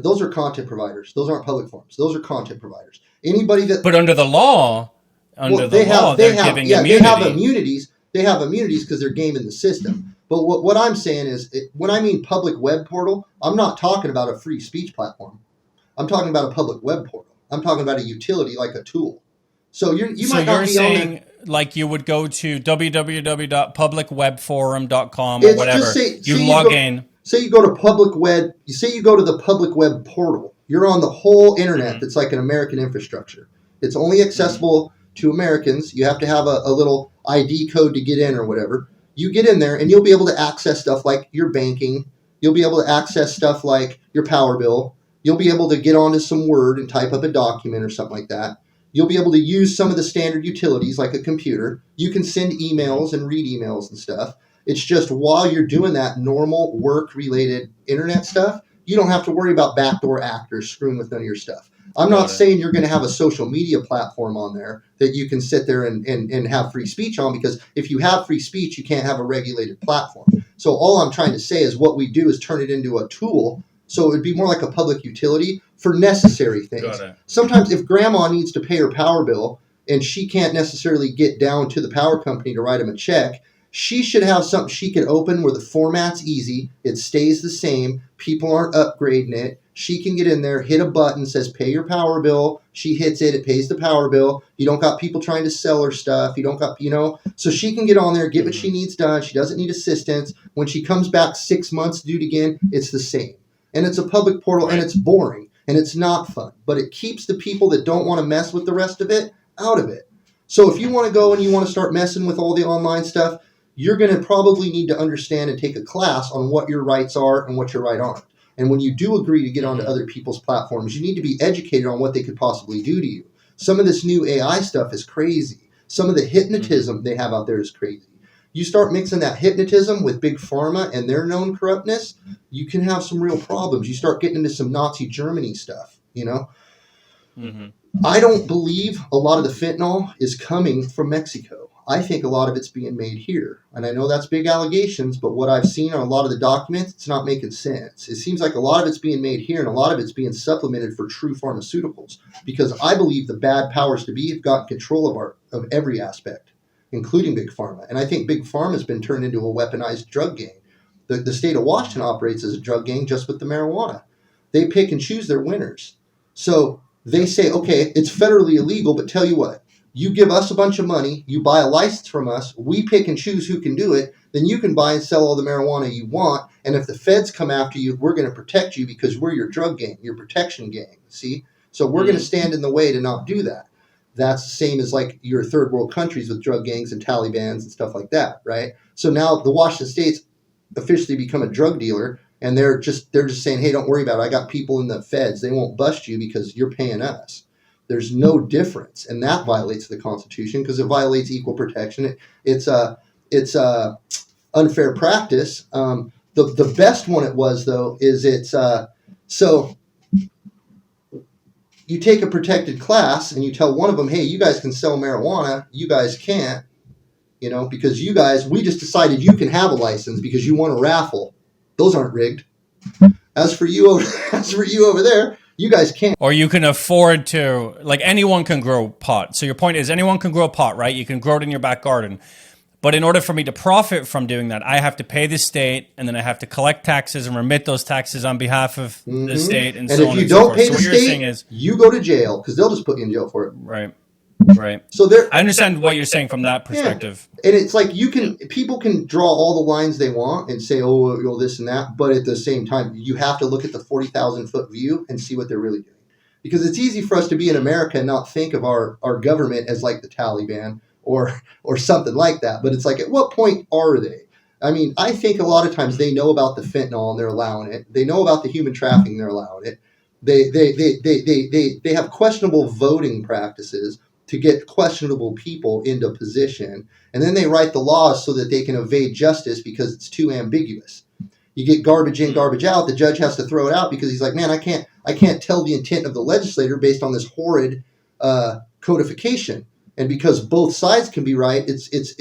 providers. Those aren't public forums. Those are content providers. Anybody that But under the law, they're giving immunity. They have immunities. They have immunities because they're gaming the system. But what I'm saying is, when I mean public web portal, I'm not talking about a free speech platform. I'm talking about a public web portal. I'm talking about a utility like a tool. So you So might not you're be on there. saying like you would go to www.publicwebforum.com or It's just whatever. say You you log go in. say you go to public web. You say you go to the public web portal. You're on the whole internet. That's like an American infrastructure. It's only accessible to Americans. You have to have a little ID code to get in or whatever. You get in there and you'll be able to access stuff like your banking. You'll be able to access stuff like your power bill. You'll be able to get onto some Word and type up a document or something like that. You'll be able to use some of the standard utilities like a computer. You can send emails and read emails and stuff. It's just while you're doing that normal work-related internet stuff, you don't have to worry about backdoor actors screwing with none of your stuff. I'm not saying you're going to have a social media platform on there that you can sit there and have free speech on, because if you have free speech, you can't have a regulated platform. So all I'm trying to say is what we do is turn it into a tool. So it would be more like a public utility for necessary things. Sometimes if grandma needs to pay her power bill and she can't necessarily get down to the power company to write them a check, she should have something she can open where the format's easy. It stays the same. People aren't upgrading it. She can get in there, hit a button, says pay your power bill. She hits it. It pays the power bill. You don't got people trying to sell her stuff. You don't got, so she can get on there, get what she needs done. She doesn't need assistance. When she comes back 6 months to do it again, it's the same. And it's a public portal, and it's boring and it's not fun, but it keeps the people that don't want to mess with the rest of it out of it. So if you want to go and you want to start messing with all the online stuff, you're going to probably need to understand and take a class on what your rights are and what your rights aren't. And when you do agree to get onto other people's platforms, you need to be educated on what they could possibly do to you. Some of this new AI stuff is crazy. Some of the hypnotism they have out there is crazy. You start mixing that hypnotism with big pharma and their known corruptness, you can have some real problems. You start getting into some Nazi Germany stuff, I don't believe a lot of the fentanyl is coming from Mexico. I think a lot of it's being made here. And I know that's big allegations, but what I've seen on a lot of the documents, it's not making sense. It seems like a lot of it's being made here and a lot of it's being supplemented for true pharmaceuticals, because I believe the bad powers to be have got control of every aspect, including Big Pharma. And I think Big Pharma has been turned into a weaponized drug gang. The state of Washington operates as a drug gang just with the marijuana. They pick and choose their winners. So they say, okay, it's federally illegal, but tell you what, you give us a bunch of money, you buy a license from us, we pick and choose who can do it, then you can buy and sell all the marijuana you want, and if the feds come after you, we're going to protect you because we're your drug gang, your protection gang, see? So we're going to stand in the way to not do that. That's the same as like your third world countries with drug gangs and Talibans and stuff like that, right? So now the Washington State's officially become a drug dealer, and they're just saying, hey, don't worry about it. I got people in the feds. They won't bust you because you're paying us. There's no difference, and that violates the Constitution because it violates equal protection. It's unfair practice. The best one it was though is so you take a protected class and you tell one of them, hey, you guys can sell marijuana, you guys can't, because you guys, we just decided you can have a license because you won a raffle. Those aren't rigged. As for you over there, you guys can't. Or you can afford to, like anyone can grow pot. So your point is anyone can grow pot, right? You can grow it in your back garden. But in order for me to profit from doing that, I have to pay the state, and then I have to collect taxes and remit those taxes on behalf of the state, and so on and so forth. And if you don't pay the state, you go to jail because they'll just put you in jail for it. Right. So I understand what you're saying from that perspective. Yeah. And it's like people can draw all the lines they want and say, oh, this and that, but at the same time, you have to look at the 40,000-foot view and see what they're really doing. Because it's easy for us to be in America and not think of our government as like the Taliban or something like that. But it's like, at what point are they? I mean, I think a lot of times they know about the fentanyl and they're allowing it. They know about the human trafficking, they're allowing it. They have questionable voting practices to get questionable people into position, and then they write the laws so that they can evade justice because it's too ambiguous. You get garbage in, garbage out. The judge has to throw it out because he's like, man, I can't tell the intent of the legislator based on this horrid codification. And because both sides can be right, it's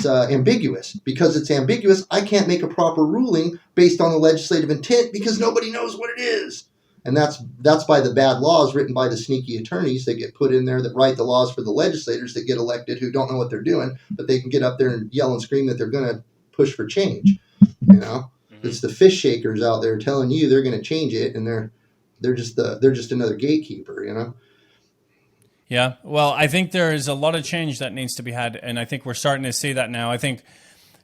ambiguous. Because it's ambiguous, I can't make a proper ruling based on the legislative intent because nobody knows what it is. And that's by the bad laws written by the sneaky attorneys that get put in there that write the laws for the legislators that get elected who don't know what they're doing, but they can get up there and yell and scream that they're going to push for change. It's the fish shakers out there telling you they're going to change it, and they're They're just another gatekeeper, you know. Yeah. Well, I think there is a lot of change that needs to be had, and I think we're starting to see that now. I think,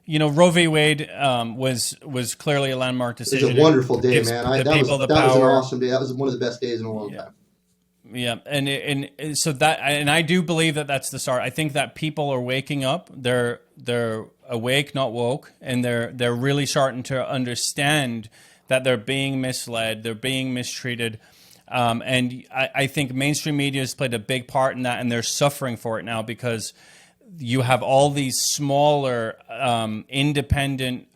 Roe v. Wade was clearly a landmark It was decision. a wonderful day, Gives man. the that was people the that was an power. awesome day. That was one of the best days in a long time. Yeah, and so that, and I do believe that that's the start. I think that people are waking up. They're awake, not woke, and they're really starting to understand that they're being misled, they're being mistreated. And I think mainstream media has played a big part in that, and they're suffering for it now because you have all these smaller, independent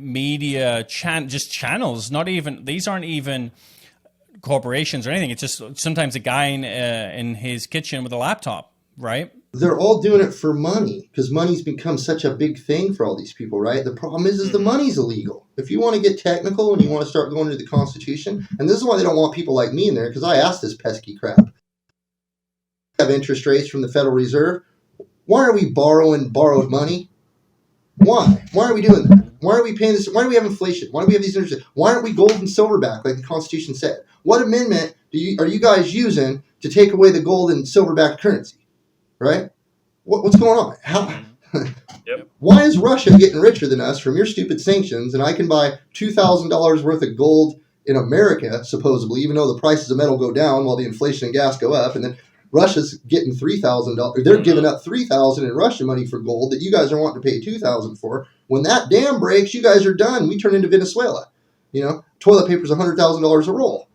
media just channels. These aren't even corporations or anything. It's just sometimes a guy in his kitchen with a laptop, right? They're all doing it for money because money's become such a big thing for all these people, right? The problem is the money's illegal. If you want to get technical and you want to start going to the Constitution, and this is why they don't want people like me in there, because I asked this pesky crap. Have interest rates from the Federal Reserve. Why are we borrowed money? Why? Why are we doing that? Why are we paying this? Why do we have inflation? Why do we have these interest rates? Why aren't we gold and silverback like the Constitution said? What amendment are you guys using to take away the gold and silverback currency? Right? What's going on? How? Yep. Why is Russia getting richer than us from your stupid sanctions, and I can buy $2,000 worth of gold in America, supposedly, even though the prices of metal go down while the inflation and gas go up, and then Russia's getting $3,000. They're giving up $3,000 in Russian money for gold that you guys are wanting to pay $2,000 for. When that dam breaks, you guys are done. We turn into Venezuela. Toilet paper's $100,000 a roll.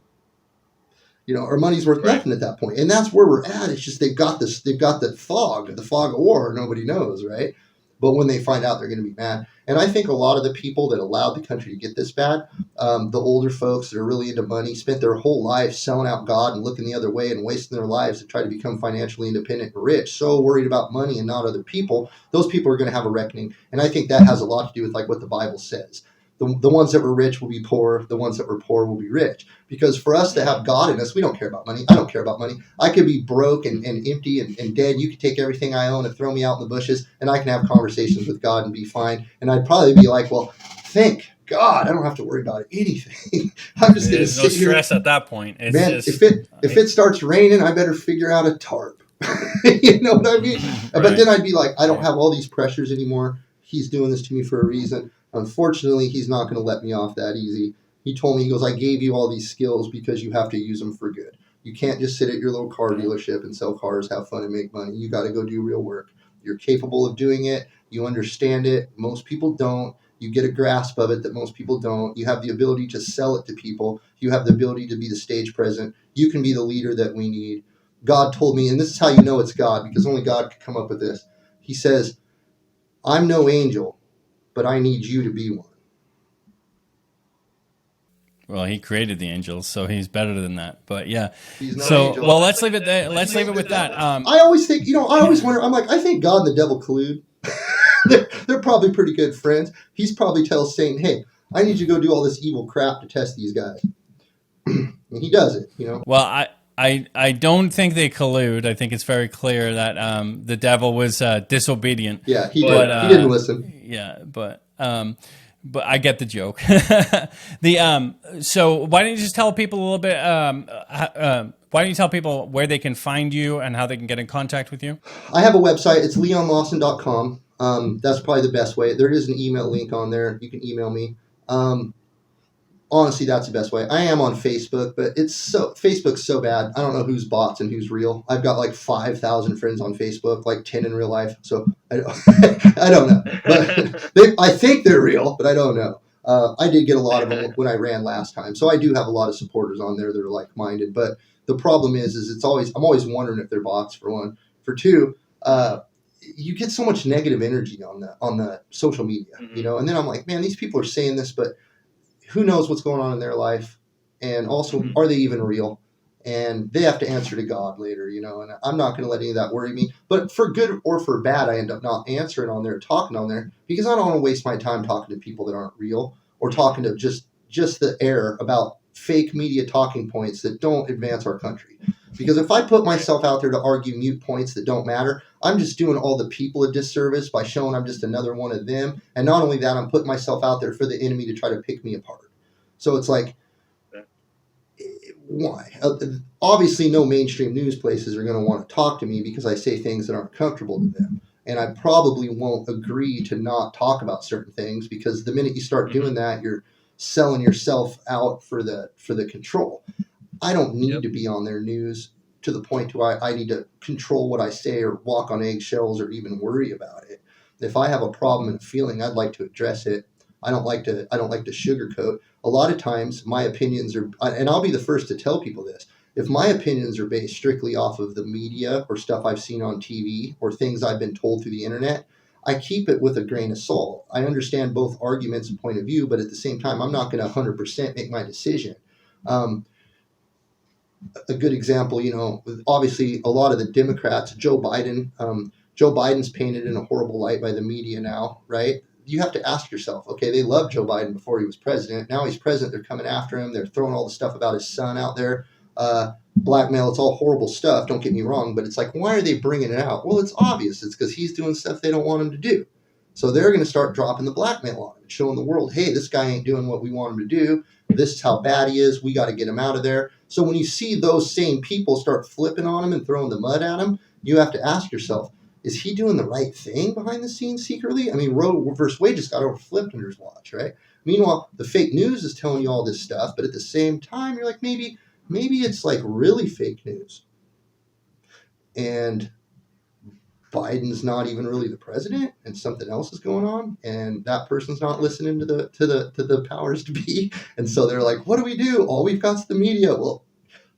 Our money's worth nothing at that point. And that's where we're at. It's just they've got the fog of war. Nobody knows, right? But when they find out, they're going to be mad. And I think a lot of the people that allowed the country to get this bad, the older folks that are really into money, spent their whole life selling out God and looking the other way and wasting their lives to try to become financially independent and rich, so worried about money and not other people. Those people are going to have a reckoning. And I think that has a lot to do with like what the Bible says. The ones that were rich will be poor. The ones that were poor will be rich. Because for us to have God in us, we don't care about money. I don't care about money. I could be broke and empty and dead. You could take everything I own and throw me out in the bushes, and I can have conversations with God and be fine. And I'd probably be like, well, thank God, I don't have to worry about anything. I'm just going to sit here. No stress at that point. It's Man, just, if it starts raining, I better figure out a tarp. You know what I mean? Right. But then I'd be like, I don't have all these pressures anymore. He's doing this to me for a reason. Unfortunately, he's not going to let me off that easy. He told me, he goes, I gave you all these skills because you have to use them for good. You can't just sit at your little car dealership and sell cars, have fun, and make money. You got to go do real work. You're capable of doing it. You understand it. Most people don't. You get a grasp of it that most people don't. You have the ability to sell it to people. You have the ability to be the stage present. You can be the leader that we need. God told me, and this is how you know it's God, because only God could come up with this. He says, I'm no angel, but I need you to be one. Well, he created the angels, so he's better than that. But yeah. He's no so, angel. well, let's leave it there. Let's leave it with that. I always think, I always wonder, I'm like, I think God and the devil collude. they're probably pretty good friends. He's probably tells Satan, hey, I need you to go do all this evil crap to test these guys. And he does it, Well, I don't think they collude. I think it's very clear that the devil was disobedient. Yeah, he didn't listen. Yeah, but I get the joke. So why don't you just tell people a little bit? Why don't you tell people where they can find you and how they can get in contact with you? I have a website. It's leonlawson.com. That's probably the best way. There is an email link on there. You can email me. Honestly, that's the best way. I am on Facebook, but Facebook's so bad. I don't know who's bots and who's real. I've got like 5,000 friends on Facebook, like 10 in real life. So I don't know. But I think they're real, but I don't know. I did get a lot of them when I ran last time. So I do have a lot of supporters on there that are like-minded. But the problem is I'm always wondering if they're bots, for one. For two, you get so much negative energy on the social media, and then I'm like, man, these people are saying this, but who knows what's going on in their life? And also, are they even real? And they have to answer to God later, and I'm not going to let any of that worry me. But for good or for bad, I end up not answering on there, talking on there, because I don't want to waste my time talking to people that aren't real or talking to just the air about fake media talking points that don't advance our country. Because if I put myself out there to argue mute points that don't matter, I'm just doing all the people a disservice by showing I'm just another one of them. And not only that, I'm putting myself out there for the enemy to try to pick me apart. So it's like, Why? Obviously, no mainstream news places are going to want to talk to me because I say things that aren't comfortable to them. And I probably won't agree to not talk about certain things, because the minute you start doing that, you're selling yourself out for the control. I don't need Yep. to be on their news to the point to I need to control what I say or walk on eggshells or even worry about it. If I have a problem and a feeling, I'd like to address it. I don't like to sugarcoat. A lot of times my opinions are, and I'll be the first to tell people this, if my opinions are based strictly off of the media or stuff I've seen on TV or things I've been told through the internet, I keep it with a grain of salt. I understand both arguments and point of view, but at the same time, I'm not going to 100% make my decision. A good example, obviously a lot of the Democrats, Joe Biden's painted in a horrible light by the media now, right? You have to ask yourself, okay, they loved Joe Biden before he was president. Now he's president, they're coming after him. They're throwing all the stuff about his son out there. Blackmail, it's all horrible stuff, don't get me wrong, but it's like, why are they bringing it out? Well, it's obvious. It's because he's doing stuff they don't want him to do. So they're going to start dropping the blackmail on him and showing the world, hey, this guy ain't doing what we want him to do. This is how bad he is. We got to get him out of there. So when you see those same people start flipping on him and throwing the mud at him, you have to ask yourself, is he doing the right thing behind the scenes secretly? I mean, Roe versus Wade just got overflipped under his watch, right? Meanwhile, the fake news is telling you all this stuff, but at the same time, you're like, maybe it's like really fake news. And Biden's not even really the president, and something else is going on, and that person's not listening to the powers to be, and so they're like, what do we do? All we've got is the media. Well,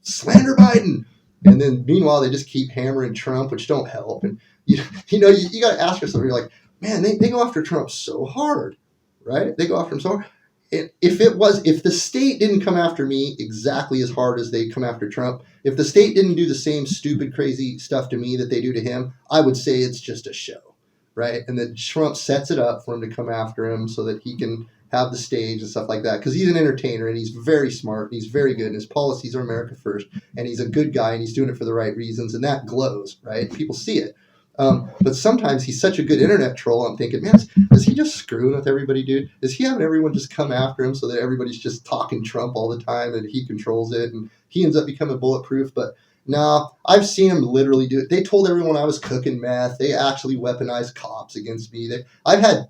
slander Biden. And then meanwhile, they just keep hammering Trump, which don't help. And you got to ask yourself, you're like, man, they go after Trump so hard, right? They go after him so hard. If the state didn't come after me exactly as hard as they come after Trump, if the state didn't do the same stupid, crazy stuff to me that they do to him, I would say it's just a show, right? And then Trump sets it up for him to come after him so that he can have the stage and stuff like that, because he's an entertainer and he's very smart and he's very good and his policies are America first and he's a good guy and he's doing it for the right reasons, and that glows, right? People see it. But sometimes he's such a good internet troll, I'm thinking, man, is he just screwing with everybody, dude? Is he having everyone just come after him so that everybody's just talking Trump all the time and he controls it and he ends up becoming bulletproof? But no, I've seen him literally do it. They told everyone I was cooking meth. They actually weaponized cops against me. I've had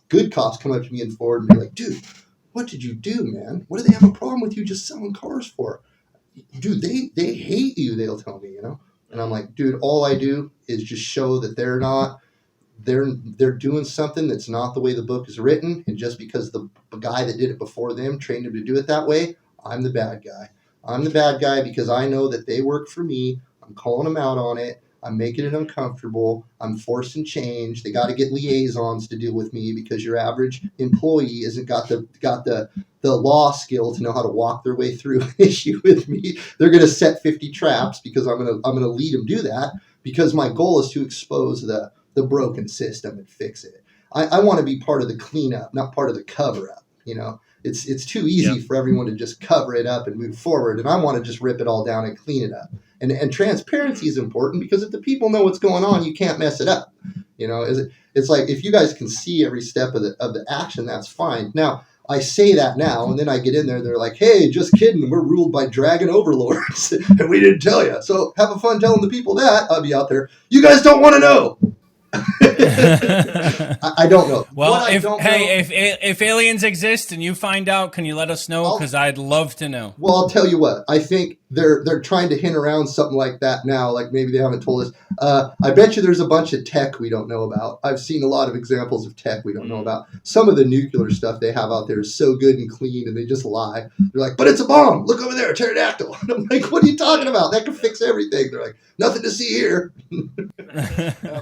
good cops come up to me in Ford and be like, dude, what did you do, man? What do they have a problem with you just selling cars for? Dude, they hate you, they'll tell me, And I'm like, dude, all I do is just show that they're doing something that's not the way the book is written. And just because the guy that did it before them trained him to do it that way, I'm the bad guy. I'm the bad guy because I know that they work for me. I'm calling them out on it. I'm making it uncomfortable. I'm forcing change. They got to get liaisons to deal with me because your average employee isn't got the law skill to know how to walk their way through an issue with me. They're going to set 50 traps because I'm going to lead them do that, because my goal is to expose the broken system and fix it. I want to be part of the cleanup, not part of the cover up. It's too easy for everyone to just cover it up and move forward, and I want to just rip it all down and clean it up. And transparency is important, because if the people know what's going on, you can't mess it up. It's like, if you guys can see every step of the action, that's fine. Now, I say that now, and then I get in there, they're like, hey, just kidding, we're ruled by dragon overlords, and we didn't tell you. So have a fun telling the people that. I'll be out there. You guys don't want to know. I don't know. Well, if aliens exist and you find out, can you let us know? Because I'd love to know. Well, I'll tell you what. I think they're trying to hint around something like that now. Like, maybe they haven't told us. I bet you there's a bunch of tech we don't know about. I've seen a lot of examples of tech we don't know about. Some of the nuclear stuff they have out there is so good and clean, and they just lie. They're like, but it's a bomb. Look over there, a pterodactyl. And I'm like, what are you talking about? That can fix everything. They're like, nothing to see here.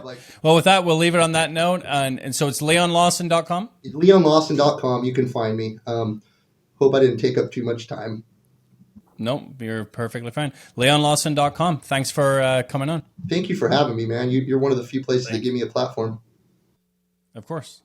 Like, well, with that, we'll leave it on that note. And so it's LeonLawson.com? LeonLawson.com. You can find me. Hope I didn't take up too much time. Nope, you're perfectly fine. LeonLawson.com. Thanks for coming on. Thank you for having me, man. You're one of the few places that give me a platform. Of course.